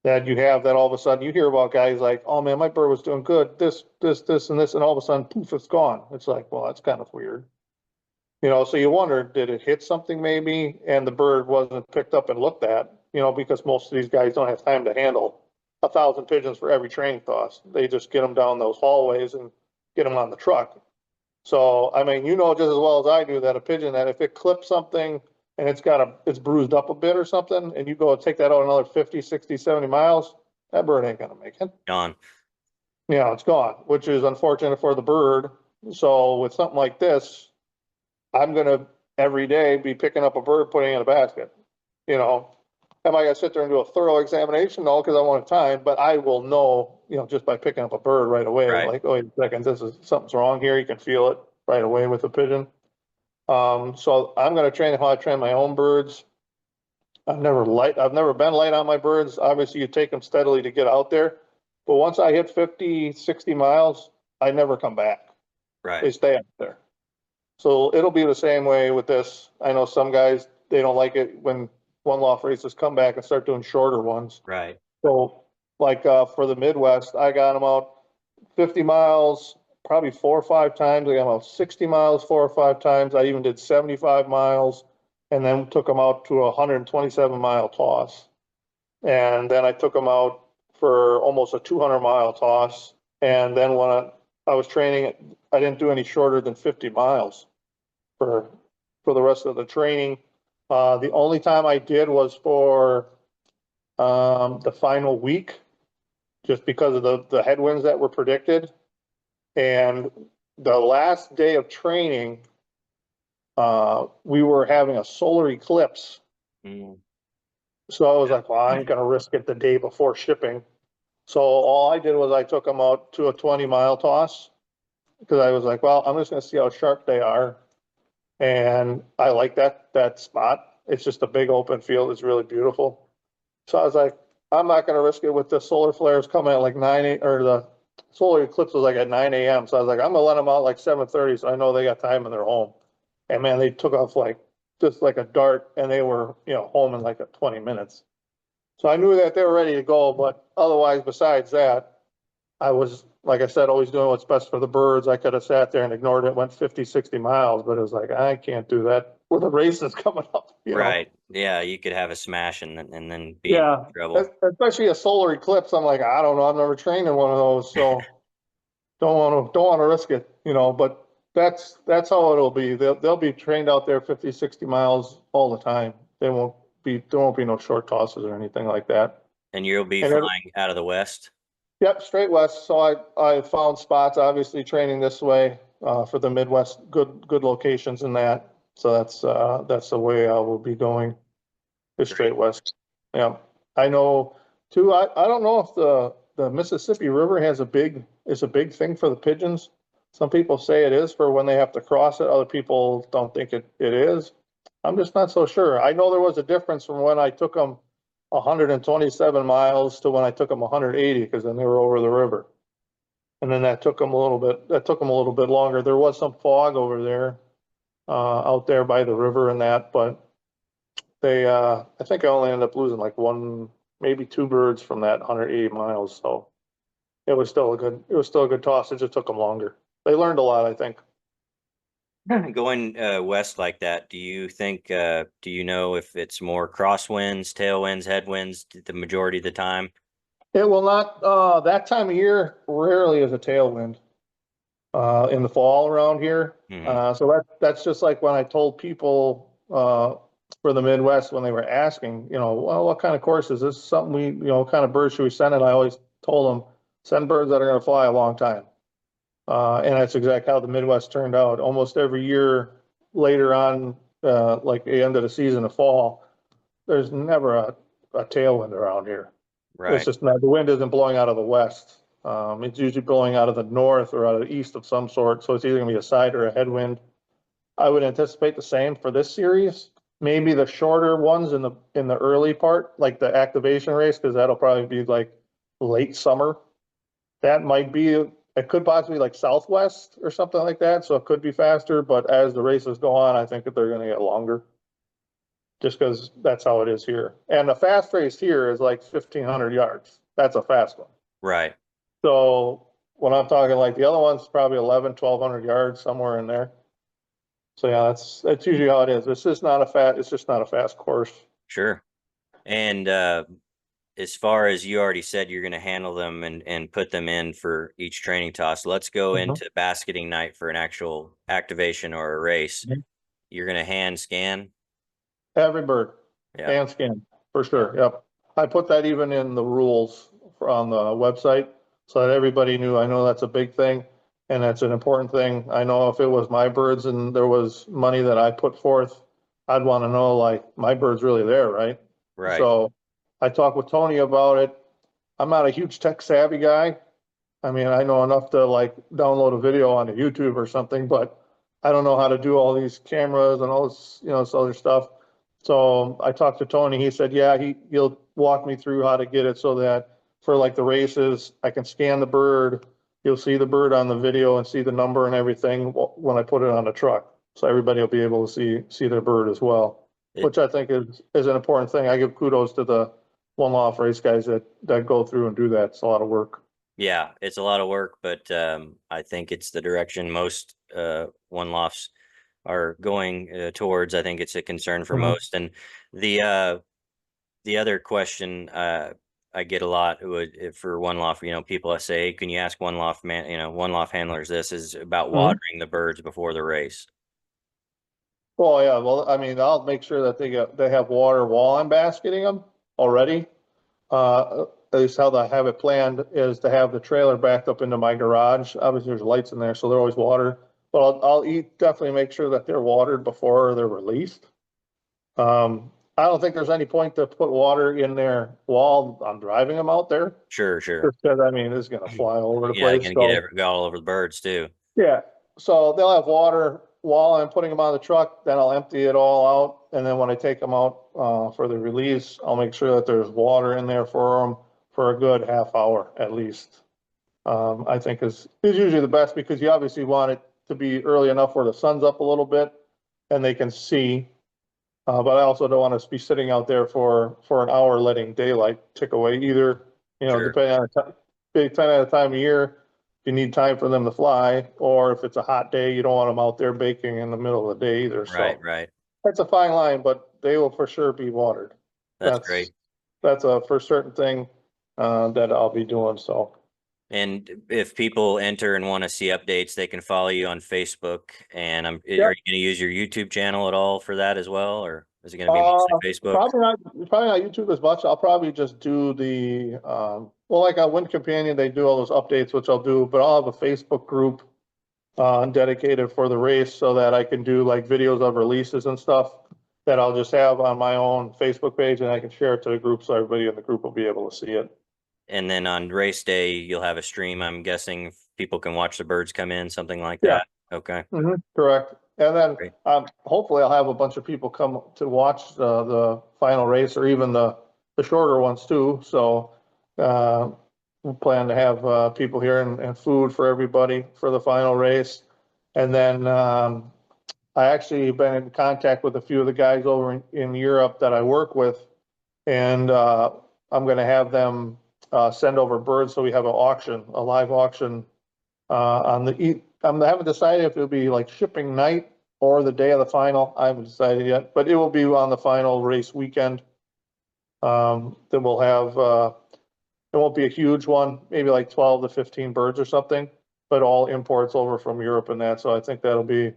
that you have that all of a sudden you hear about guys like, oh man, my bird was doing good, this, and this, and all of a sudden, poof, it's gone. It's like, well, that's kind of weird. So you wonder, did it hit something maybe and the bird wasn't picked up and looked at, because most of these guys don't have time to handle 1,000 pigeons for every training toss. They just get them down those hallways and get them on the truck. So, I mean, just as well as I do that a pigeon that if it clips something and it's bruised up a bit or something, and you go take that out another 50, 60, 70 miles, that bird ain't gonna make it. Gone. It's gone, which is unfortunate for the bird. So with something like this, I'm gonna every day be picking up a bird, putting it in a basket. You know, Am I gonna sit there and do a thorough examination? No, because I want time, but I will know, just by picking up a bird right away, Right. like, oh, wait a second, something's wrong here. You can feel it right away with a pigeon. So I'm gonna train how I train my own birds. I've never been light on my birds. Obviously, you take them steadily to get out there. But once I hit 50, 60 miles, I never come back. Right. They stay up there. So it'll be the same way with this. I know some guys, they don't like it when one loft races, come back and start doing shorter ones. Right. So like, for the Midwest, I got them out 50 miles, probably 4 or 5 times. I got them out 60 miles 4 or 5 times. I even did 75 miles and then took them out to a 127-mile toss. And then I took them out for almost a 200-mile toss. And then when I was training, I didn't do any shorter than 50 miles for the rest of the training. The only time I did was for the final week, just because of the headwinds that were predicted. And the last day of training, we were having a solar eclipse. Mm. So I was like, well, I'm gonna risk it the day before shipping. So all I did was I took them out to a 20-mile toss because I was like, well, I'm just gonna see how sharp they are. And I like that spot. It's just a big open field. It's really beautiful. So I was like, I'm not gonna risk it with the solar flares coming at like 9 or the solar eclipse was like at 9 a.m. So I was like, I'm gonna let them out like 7:30 so I know they got time and they're home. And man, they took off like just like a dart and they were, home in like 20 minutes. So I knew that they were ready to go, but otherwise, besides that, I was, like I said, always doing what's best for the birds. I could have sat there and ignored it, went 50, 60 miles, but it was like, I can't do that with the races coming up. Right. Yeah, you could have a smash and then be in Yeah, trouble. especially a solar eclipse. I'm like, I don't know. I've never trained in one of those, so don't want to risk it, but that's how it'll be. They'll be trained out there 50, 60 miles all the time. There won't be no short tosses or anything like that. And you'll be And flying out of the west? yep, straight west. So I found spots, obviously training this way, for the Midwest, good locations in that. So that's the way I will be going, is straight west. Yeah. I know too, I don't know if the Mississippi River is a big thing for the pigeons. Some people say it is for when they have to cross it. Other people don't think it is. I'm just not so sure. I know there was a difference from when I took them 127 miles to when I took them 180, because then they were over the river. And then that took them a little bit longer. There was some fog over there, out there by the river and that, but I think I only ended up losing like one, maybe two birds from that 180 miles. So it was still a good toss. It just took them longer. They learned a lot, I think. Going west like that, do you know if it's more crosswinds, tailwinds, headwinds the majority of the time? It will not, that time of year rarely is a tailwind, in the fall around here. Hmm. So that's just like when I told people, for the Midwest, when they were asking, well, what kind of course is this? Something what kind of birds should we send? And I always told them, send birds that are going to fly a long time. And that's exactly how the Midwest turned out. Almost every year later on, like the end of the season of fall, there's never a tailwind around here. It's Right. just not, the wind isn't blowing out of the west. It's usually blowing out of the north or out of the east of some sort. So it's either gonna be a side or a headwind. I would anticipate the same for this series. Maybe the shorter ones in the early part, like the activation race, because that'll probably be like late summer. That might be, it could possibly like southwest or something like that. So it could be faster, but as the races go on, I think that they're gonna get longer. Just because that's how it is here. And the fast race here is like 1,500 yards. That's a fast one. Right. So when I'm talking like the other one's probably 1,100 to 1,200 yards, somewhere in there. So yeah, that's usually how it is. It's just not a fast course. Sure. And as far as you already said, you're going to handle them and put them in for each training toss. Let's go Mhm. into basketing night for an actual activation or a race. Mhm. You're going to hand scan. Every bird, Yeah. hand scan, for sure. Yep. I put that even in the rules on the website so that everybody knew. I know that's a big thing and that's an important thing. I know if it was my birds and there was money that I put forth, I'd want to know like my bird's really there, right? Right. So I talked with Tony about it. I'm not a huge tech savvy guy. I mean, I know enough to like download a video onto YouTube or something, but I don't know how to do all these cameras and all this, this other stuff. So I talked to Tony. He said, yeah, he'll walk me through how to get it so that for like the races, I can scan the bird. You'll see the bird on the video and see the number and everything when I put it on the truck. So everybody will be able to see their bird as well. which I think is an important thing. I give kudos to the one Loft race guys that go through and do that. It's a lot of work. Yeah, it's a lot of work, but I think it's the direction most one lofts are going towards. I think it's a concern for most. And the uh, the other question I get a lot for one loft, people say, hey, can you ask one loft man, one loft handlers, this is about watering the birds before the race. Well, yeah, well, I mean, I'll make sure that they have water while I'm basketing them already. At least how I have it planned is to have the trailer backed up into my garage. Obviously, there's lights in there, so they're always watered. But I'll definitely make sure that they're watered before they're released. I don't think there's any point to put water in there while I'm driving them out there. Sure. Just because, I mean, it's gonna fly all over the Yeah, they're place. gonna get all over the birds too. Yeah, so they'll have water while I'm putting them on the truck, then I'll empty it all out. And then when I take them out for the release, I'll make sure that there's water in there for them for a good half hour at least. I think is usually the best because you obviously want it to be early enough where the sun's up a little bit and they can see. But I also don't want to be sitting out there for an hour letting daylight tick away either. Sure. Depending on the time of year, you need time for them to fly, or if it's a hot day, you don't want them out there baking in the middle of the day either. Right. That's a fine line, but they will for sure be watered. That's great. That's a for certain thing that I'll be doing. So. And if people enter and want to see updates, they can follow you on Facebook. And are you going to use your YouTube channel at all for that as well, or is it going to be mostly Facebook? Probably not YouTube as much. I'll probably just do the well, like on Wind Companion, they do all those updates, which I'll do. But I'll have a Facebook group dedicated for the race, so that I can do like videos of releases and stuff that I'll just have on my own Facebook page, and I can share it to the group, so everybody in the group will be able to see it. And then on race day, you'll have a stream. I'm guessing people can watch the birds come in, something like that. Okay. Correct. And then hopefully I'll have a bunch of people come to watch the final race, or even the shorter ones too. So we plan to have people here and food for everybody for the final race. And then I actually been in contact with a few of the guys over in Europe that I work with, and I'm going to have them send over birds, so we have a live auction on the. I haven't decided if it'll be like shipping night or the day of the final. I haven't decided yet, but it will be on the final race weekend. Then we'll have it won't be a huge one, maybe like 12 to 15 birds or something, but all imports over from Europe and that. So I think that'll be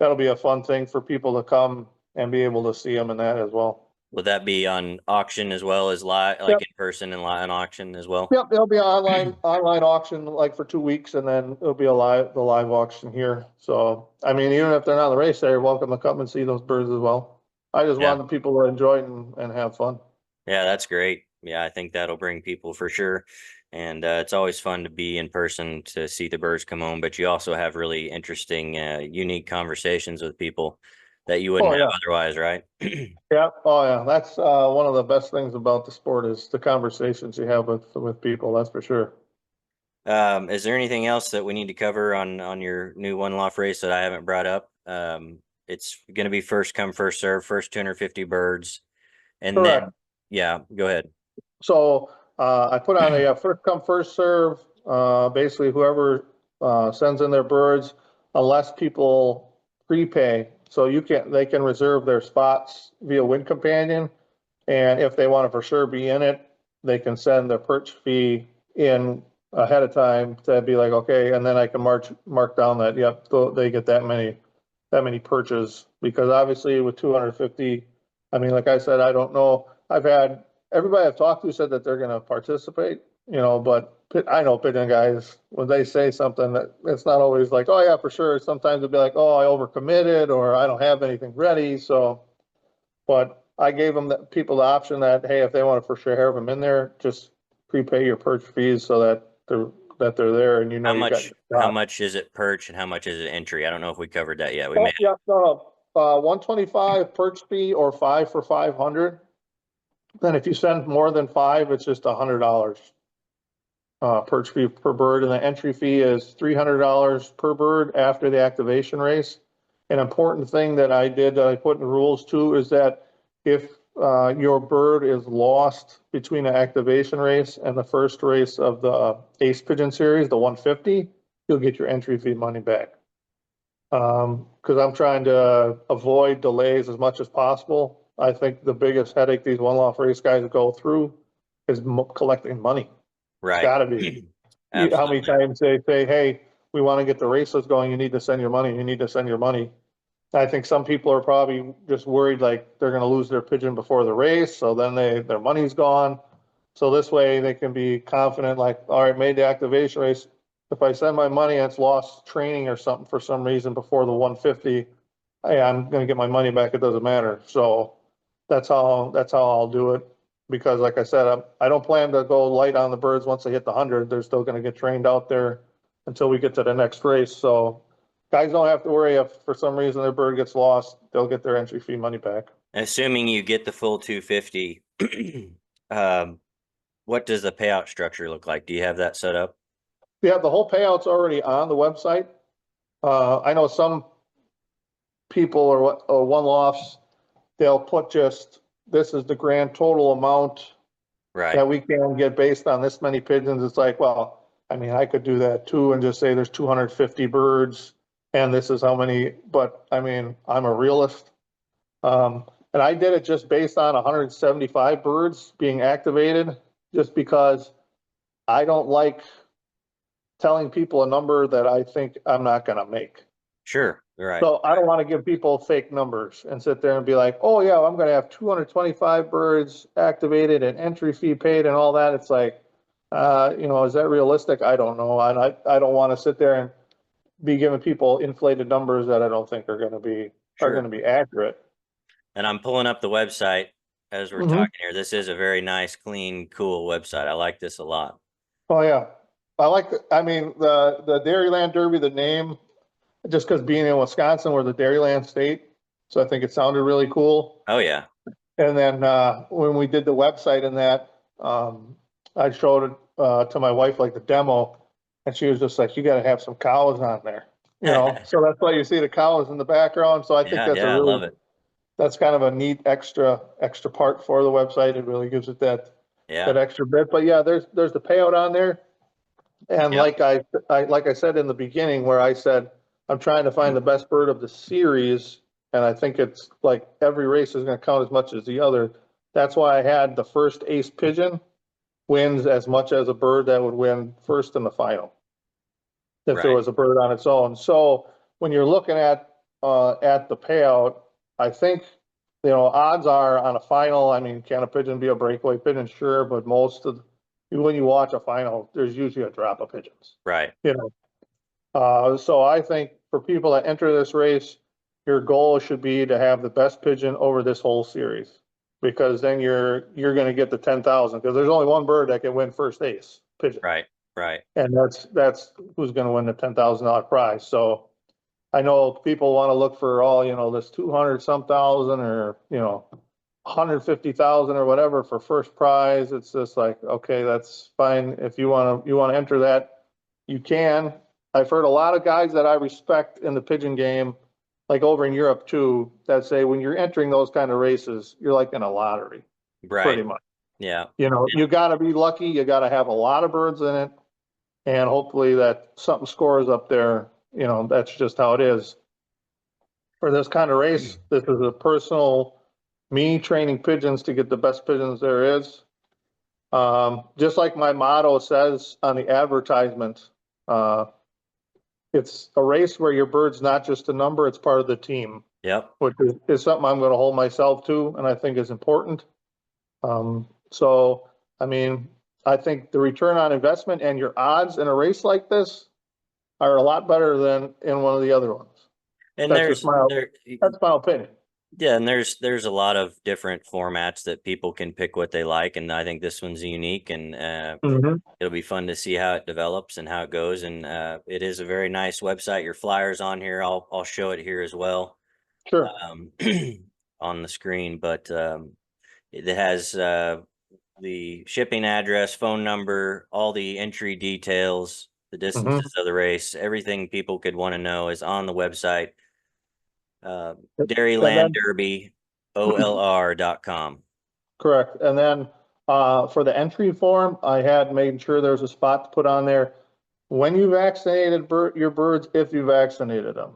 a fun thing for people to come and be able to see them in that as well. Will that be on auction as well as live, like in person and live on auction as well? Yep, it'll be online auction like for 2 weeks, and then it'll be the live auction here. So I mean, even if they're not on the race, they're welcome to come and see those birds as well. I just want the people to enjoy it and have fun. Yeah, that's great. Yeah, I think that'll bring people for sure. And it's always fun to be in person to see the birds come home, but you also have really interesting, unique conversations with people that you wouldn't have otherwise, right? Yeah. Oh yeah. That's one of the best things about the sport is the conversations you have with people. That's for sure. Is there anything else that we need to cover on your new one loft race that I haven't brought up? It's going to be first come, first serve, first 250 birds. And then, go ahead. So I put on a first come, first serve. Basically, whoever sends in their birds, unless people prepay. So they can reserve their spots via Wind Companion, and if they want to for sure be in it, they can send their perch fee in ahead of time to be like, okay, and then I can mark down that they get that many perches, because obviously with 250, I mean, like I said, I don't know. I've had everybody I've talked to said that they're going to participate, but I know pigeon guys, when they say something, that it's not always like, oh yeah, for sure. Sometimes it'll be like, oh, I overcommitted, or I don't have anything ready. So, but I gave people the option that, hey, if they want to for sure have them in there, just prepay your perch fees so that they're there, and how much is it perch and how much is it entry? I don't know if we covered that yet. 125 perch fee or 5 for 500. Then if you send more than 5, it's just $100 perch fee per bird, and the entry fee is $300 per bird after the activation race. An important thing that I put in the rules too is that if your bird is lost between the activation race and the first race of the Ace Pigeon Series, the 150, you'll get your entry fee money back. Because I'm trying to avoid delays as much as possible. I think the biggest headache these one Loft race guys go through is collecting money. It's Right. got to be. How many Absolutely. times they say, hey, we want to get the races going, you need to send your money, you need to send your money. I think some people are probably just worried like they're going to lose their pigeon before the race, so then their money's gone. So this way they can be confident, like, all right, made the activation race. If I send my money and it's lost training or something for some reason before the 150, hey, I'm going to get my money back. It doesn't matter. So that's how I'll do it. Because like I said, I don't plan to go light on the birds once they hit the 100. They're still going to get trained out there until we get to the next race. So guys don't have to worry if for some reason their bird gets lost, they'll get their entry fee money back. Assuming you get the full 250, what does the payout structure look like? Do you have that set up? Yeah, the whole payout's already on the website. I know some people or one lofts, they'll put just, this is the grand total amount Right. that we can get based on this many pigeons. It's like, well, I mean, I could do that too and just say there's 250 birds and this is how many, but I mean, I'm a realist. And I did it just based on 175 birds being activated, just because I don't like telling people a number that I think I'm not going to make. Sure. Right. So I don't want to give people fake numbers and sit there and be like, oh yeah, I'm going to have 225 birds activated and entry fee paid and all that. It's like, is that realistic? I don't know. And I don't want to sit there and be giving people inflated numbers that I don't think are going to be accurate. And I'm pulling up the website as we're talking here. This is a very nice, clean, cool website. I like this a lot. Oh yeah. I mean, the Dairyland Derby, the name, just because being in Wisconsin, we're the Dairyland state. So I think it sounded really cool. Oh yeah. And then when we did the website and that, I showed it to my wife, like the demo, and she was just like, you got to have some cows on there, So that's why you see the cows in the background. So I think Yeah, I love it. that's kind of a neat extra part for the website. It really gives it that extra bit. But yeah, there's the payout on there. And like I said in the beginning, where I said I'm trying to find the best bird of the series, and I think it's like every race is going to count as much as the other. That's why I had the first Ace Pigeon wins as much as a bird that would win first in the final, if there was a bird on its own. So when you're looking at the payout, I think odds are on a final. I mean, can a pigeon be a breakaway pigeon? Sure, but when you watch a final, there's usually a drop of pigeons. Right. So I think for people that enter this race, your goal should be to have the best pigeon over this whole series, because then you're going to get the 10,000, because there's only one bird that can win first Ace pigeon. Right. And that's who's going to win the $10,000 prize. So I know people want to look for all, this 200 some thousand or, 150,000 or whatever for first prize. It's just like, okay, that's fine. If you want to enter that, you can. I've heard a lot of guys that I respect in the pigeon game, like over in Europe too, that say when you're entering those kind of races, you're like in a lottery, pretty much. Yeah. You got to be lucky. You got to have a lot of birds in it, and hopefully that something scores up there. That's just how it is. For this kind of race, this is a personal, me training pigeons to get the best pigeons there is. Just like my motto says on the advertisement, it's a race where your bird's not just a number, it's part of the team. Yep. Which is something I'm going to hold myself to, and I think is important. So, I mean, I think the return on investment and your odds in a race like this are a lot better than in one of the other ones. And that's my opinion. Yeah, and there's a lot of different formats that people can pick what they like, and I think this one's unique, and it'll be fun to see how it develops and how it goes. And it is a very nice website. Your flyer's on here. I'll show it here as well. Sure. On the screen, but it has the shipping address, phone number, all the entry details, the distances of the race, everything people could want to know is on the website. Dairyland Derby, olr.com. Correct. And then for the entry form, I had made sure there's a spot to put on there when you vaccinated your birds, if you vaccinated them.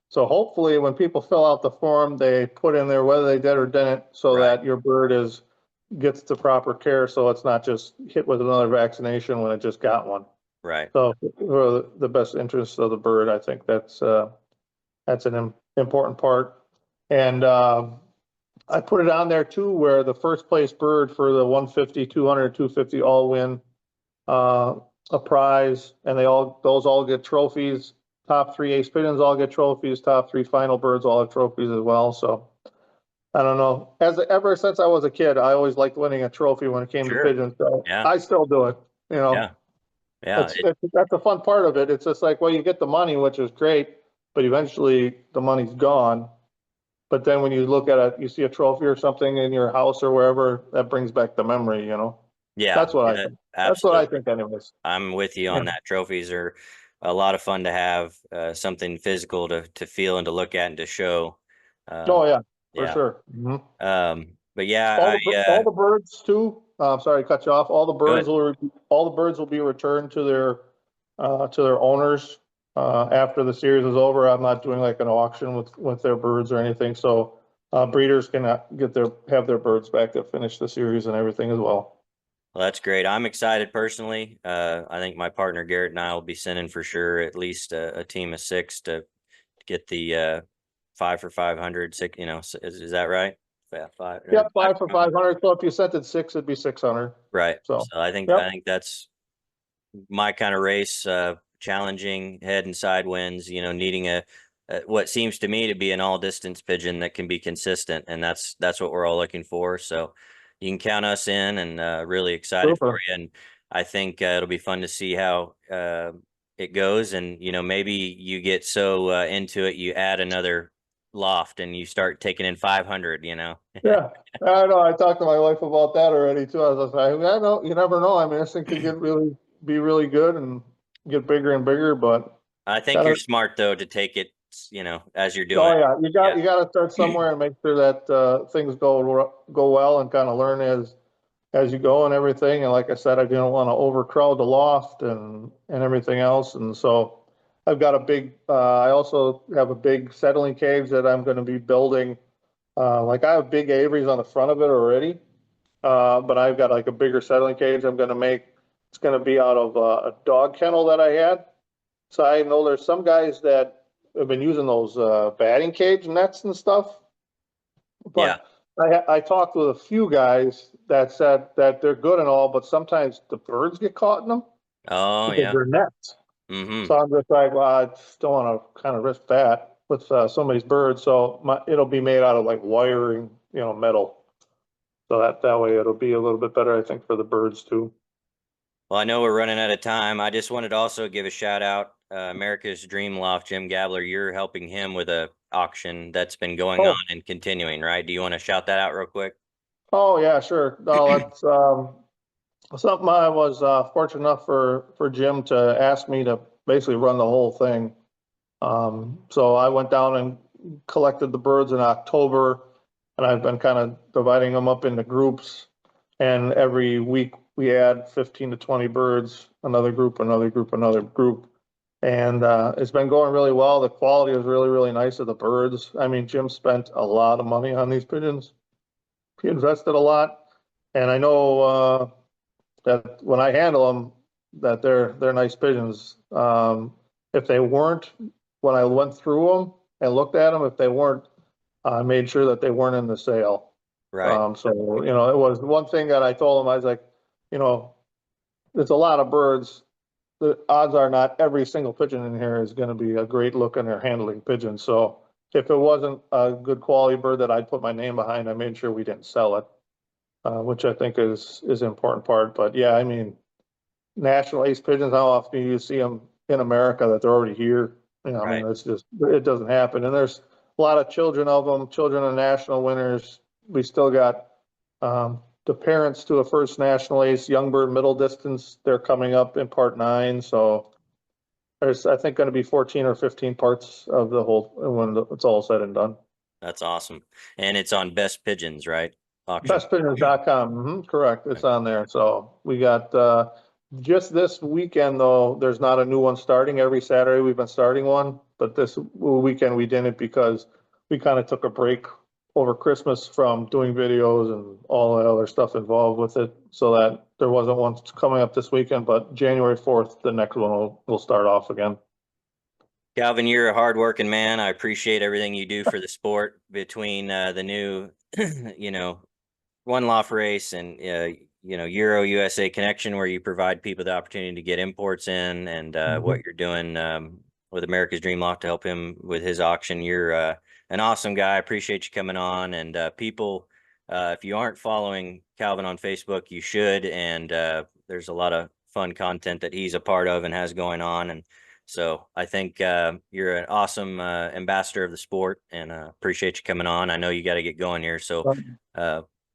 So hopefully when people fill out the form, they put in there whether they did or didn't, so Right. that your bird gets the proper care, so it's not just hit with another vaccination when it just got one. Right. So for the best interest of the bird, I think that's an important part. And I put it on there too, where the first place bird for the 150, 200, 250 all win a prize, and those all get trophies. Top three ace pigeons all get trophies. Top three final birds all have trophies as well. So I don't know. Ever since I was a kid, I always liked winning a trophy when it came to Sure. pigeons. So Yeah. I still do it. You know, Yeah. Yeah. that's the fun part of it. It's just like, well, you get the money, which is great, but eventually the money's gone. But then when you look at it, you see a trophy or something in your house or wherever, that brings back the memory, you know? Yeah. That's what I think. That's what I Absolutely. think anyways. I'm with you Yeah. on that. Trophies are a lot of fun to have, something physical to feel and to look at and to show. Oh, yeah, for Yeah. sure. Mhm. But yeah, All the birds too, sorry to cut you off. good. All the birds will be returned to their owners, after the series is over. I'm not doing like an auction with their birds or anything. So, breeders can have their birds back that finish the series and everything as well. Well, that's great. I'm excited personally. I think my partner Garrett and I will be sending for sure at least a team of 6 to get the 5 for 500. Six, is that right? Yeah, Yep, 5 5 for for 500. 500. So if you sent it 6, it'd be 600. Right. So, So I yep. think that's my kind of race, challenging head and side winds, needing what seems to me to be an all distance pigeon that can be consistent. And that's what we're all looking for. So you can count us in, and really excited for Super. you. And I think it'll be fun to see how it goes. And, maybe you get so into it, you add another loft and you start taking in 500. Yeah, I know. I talked to my wife about that already too. I was like, I know, you never know. I mean, this thing could be really good and get bigger and bigger, but I think you're gotta, smart though to take it, as you're doing oh it. yeah, Yeah. you gotta start somewhere and make sure that, things go well and kind of learn as you go and everything. And like I said, I didn't want to overcrowd the loft and everything else. And so I've got I also have a big settling cage that I'm going to be building. Like I have big aviaries on the front of it already. But I've got like a bigger settling cage I'm gonna make. It's gonna be out of a dog kennel that I had. So I know there's some guys that have been using those batting cage nets and stuff. Yeah. But I talked with a few guys that said that they're good and all, but sometimes the birds get caught in them Oh because yeah. they're nets. Mm-hmm. So I'm just like, well, I just don't want to kind of risk that with some of these birds. So it'll be made out of like wiring, metal. So that way it'll be a little bit better, I think, for the birds too. Well, I know we're running out of time. I just wanted to also give a shout out, America's Dream Loft, Jim Gabler. You're helping him with a auction that's been going on Oh, and continuing, right? Do you want to shout that out real quick? oh yeah, sure. No, that's something I was fortunate enough for Jim to ask me to basically run the whole thing. So I went down and collected the birds in October, and I've been kind of dividing them up into groups. And every week we add 15 to 20 birds, another group, another group, another group. And it's been going really well. The quality is really, really nice of the birds. I mean, Jim spent a lot of money on these pigeons. He invested a lot. And I know that when I handle them, that they're nice pigeons. If they weren't, when I went through them and looked at them, if they weren't, I made sure that they weren't in the sale. Right. So, it was one thing that I told him, I was like, you know, there's a lot of birds. The odds are not every single pigeon in here is going to be a great looking or handling pigeon. So if it wasn't a good quality bird that I'd put my name behind, I made sure we didn't sell it, which I think is an important part. But yeah, I mean, national ace pigeons, how often do you see them in America that they're already here? I Right. mean, it doesn't happen. And there's a lot of children of them, children of national winners. We still got the parents to a first national ace, young bird middle distance. They're coming up in part 9. So there's, I think, going to be 14 or 15 parts of the whole when it's all said and done. Yeah. That's awesome. And it's on Best Pigeons, right? Auction. Bestpigeons.com. Correct. It's on there. So we got, just this weekend though, there's not a new one starting. Every Saturday we've been starting one, but this weekend we didn't because we kind of took a break over Christmas from doing videos and all that other stuff involved with it. So that there wasn't one coming up this weekend, but January 4th, the next one will start off again. Calvin, you're a hardworking man. I appreciate everything you do for the sport between the new, you know, one Loft race and Euro USA Connection, where you provide people the opportunity to get imports in, and what you're doing with America's Dream Loft to help him with his auction. You're an awesome guy. I appreciate you coming on. And people, if you aren't following Calvin on Facebook, you should. And there's a lot of fun content that he's a part of and has going on. And so I think you're an awesome ambassador of the sport, and appreciate you coming on. I know you got to get going here, so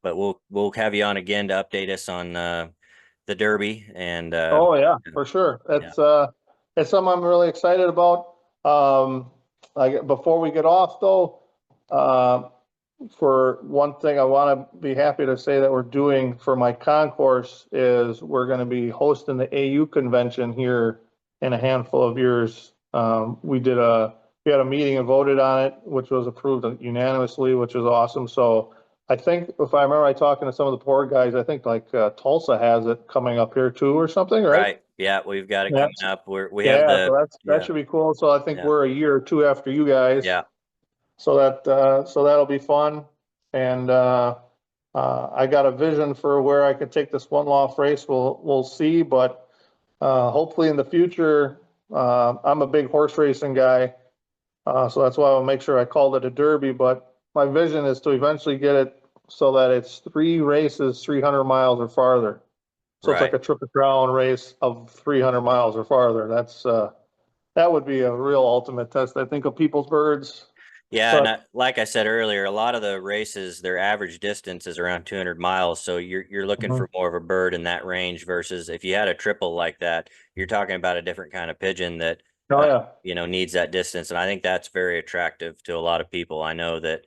but we'll have you on again to update us on the Derby. And Oh yeah, for sure. yeah, It's something I'm really excited about. Before we get off though, for one thing, I want to be happy to say that we're doing for my concourse is we're going to be hosting the AU convention here in a handful of years. We had a meeting and voted on it, which was approved unanimously, which is awesome. So I think if I remember, I talking to some of the board guys, I think like Tulsa has it coming up here too or something, right? right. Yeah, we've got it Yeah. coming up. We have Yeah, the so that yeah, should be cool. So I think yeah, we're a year or two after you guys. yeah. So so that'll be fun. And I got a vision for where I could take this one Loft race. We'll see, but hopefully in the future, I'm a big horse racing guy. So that's why I'll make sure I called it a derby, but my vision is to eventually get it so that it's 3 races, 300 miles or farther. So it's like Right. a Triple Crown race of 300 miles or farther. That would be a real ultimate test, I think, of people's birds. Yeah, and But like I said earlier, a lot of the races, their average distance is around 200 miles. So you're looking mhm. for more of a bird in that range versus if you had a triple like that, you're talking about a different kind of pigeon that Oh yeah, needs that distance. And I think that's very attractive to a lot of people. I know that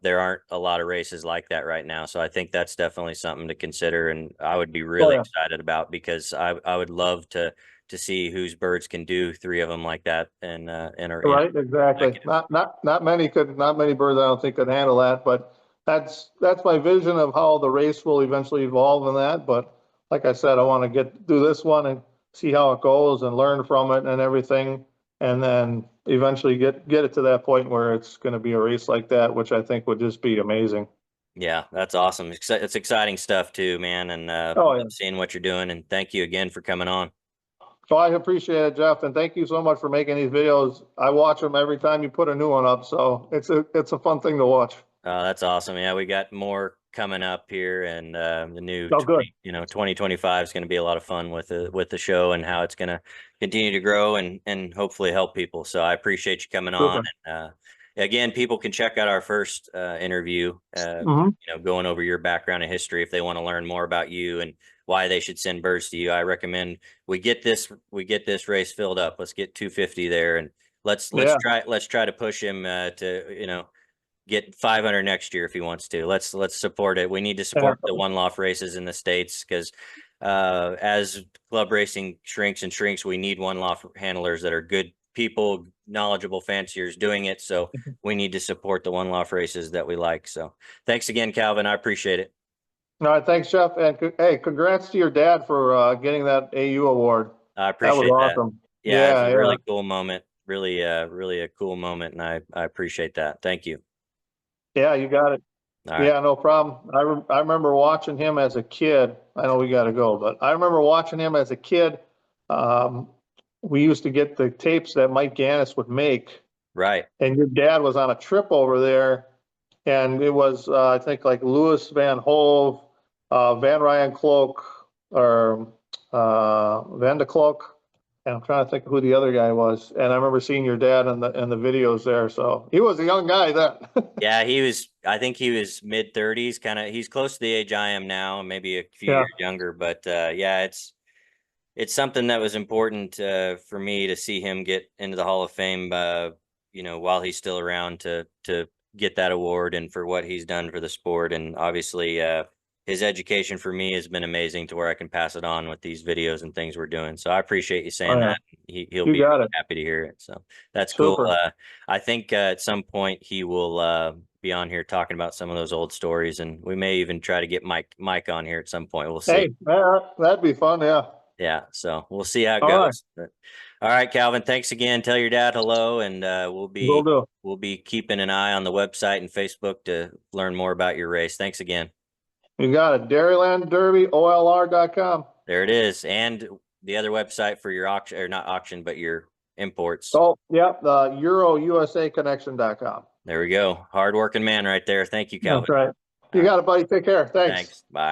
there aren't a lot of races like that right now. So I think that's definitely something to consider, and I would be oh really yeah. excited about, because I would love to see whose birds can do three of them like that and are in Right, exactly. consecutive. Not many birds I don't think could handle that, but that's my vision of how the race will eventually evolve in that. But like I said, I want to do this one and see how it goes and learn from it and everything. And then eventually get it to that point where it's going to be a race like that, which I think would just be amazing. Yeah, that's awesome. It's exciting stuff too, man. And Oh love yeah. seeing what you're doing. And thank you again for coming on. So I appreciate it, Jeff, and thank you so much for making these videos. I watch them every time you put a new one up, so it's a fun thing to watch. That's awesome. Yeah, we got more coming up here, and the new Oh, good. 2025 is going to be a lot of fun with the show and how it's going to continue to grow and hopefully help people. So I appreciate you coming on. Super. And again, people can check out our first interview, Hmm. going over your background and history if they want to learn more about you and why they should send birds to you. I recommend we get this race filled up. Let's get 250 there, and Yeah. let's try to push him to get 500 next year if he wants to. Let's support it. We need to Yeah. support the one Loft races in the States, because as club racing shrinks and shrinks, we need one Loft handlers that are good people, knowledgeable fanciers doing it. So we need to support the one Loft races that we like. So thanks again, Calvin. I appreciate it. All right. Thanks, Jeff. And hey, congrats to your dad for getting that AU award. I That was appreciate that. awesome. Yeah, it's Yeah. a Yeah. really cool moment. Really a cool moment. And I appreciate that. Thank you. Yeah. You got it. All right. Yeah. No problem. I remember watching him as a kid. I know we got to go, but I remember watching him as a kid. Um, we used to get the tapes that Mike Gannis would make, Right. and your dad was on a trip over there, and it was I think like Louis Van Hove, Van Ryan Cloak, or Van de Cloak, and I'm trying to think of who the other guy was. And I remember seeing your dad in the videos there. So he was a young guy then. Yeah, I think he was mid 30s, kind of. He's close to the age I am now, maybe a few Yeah. years younger. But yeah, it's something that was important for me to see him get into the Hall of Fame, while he's still around, to get that award and for what he's done for the sport. And obviously, his education for me has been amazing to where I can pass it on with these videos and things we're doing. So I appreciate you saying Oh, yeah. that. He'll You be got it. happy to hear it. So that's cool. Super. I think at some point he will be on here talking about some of those old stories, and we may even try to get Mike on here at some point. We'll see. Hey, that'd be fun. Yeah. Yeah, so we'll see how it All right. goes. But, all right, Calvin, thanks again. Tell your dad hello, and Will do. we'll be keeping an eye on the website and Facebook to learn more about your race. Thanks again. You got it. Dairyland Derby, OLR.com. There it is, and the other website for your auction, or not auction, but your imports. Oh, yep. The EuroUSAConnection.com. There we go. Hard working man right there. Thank you, Calvin. That's right. You got it, buddy. Take care. Thanks. Thanks. Bye.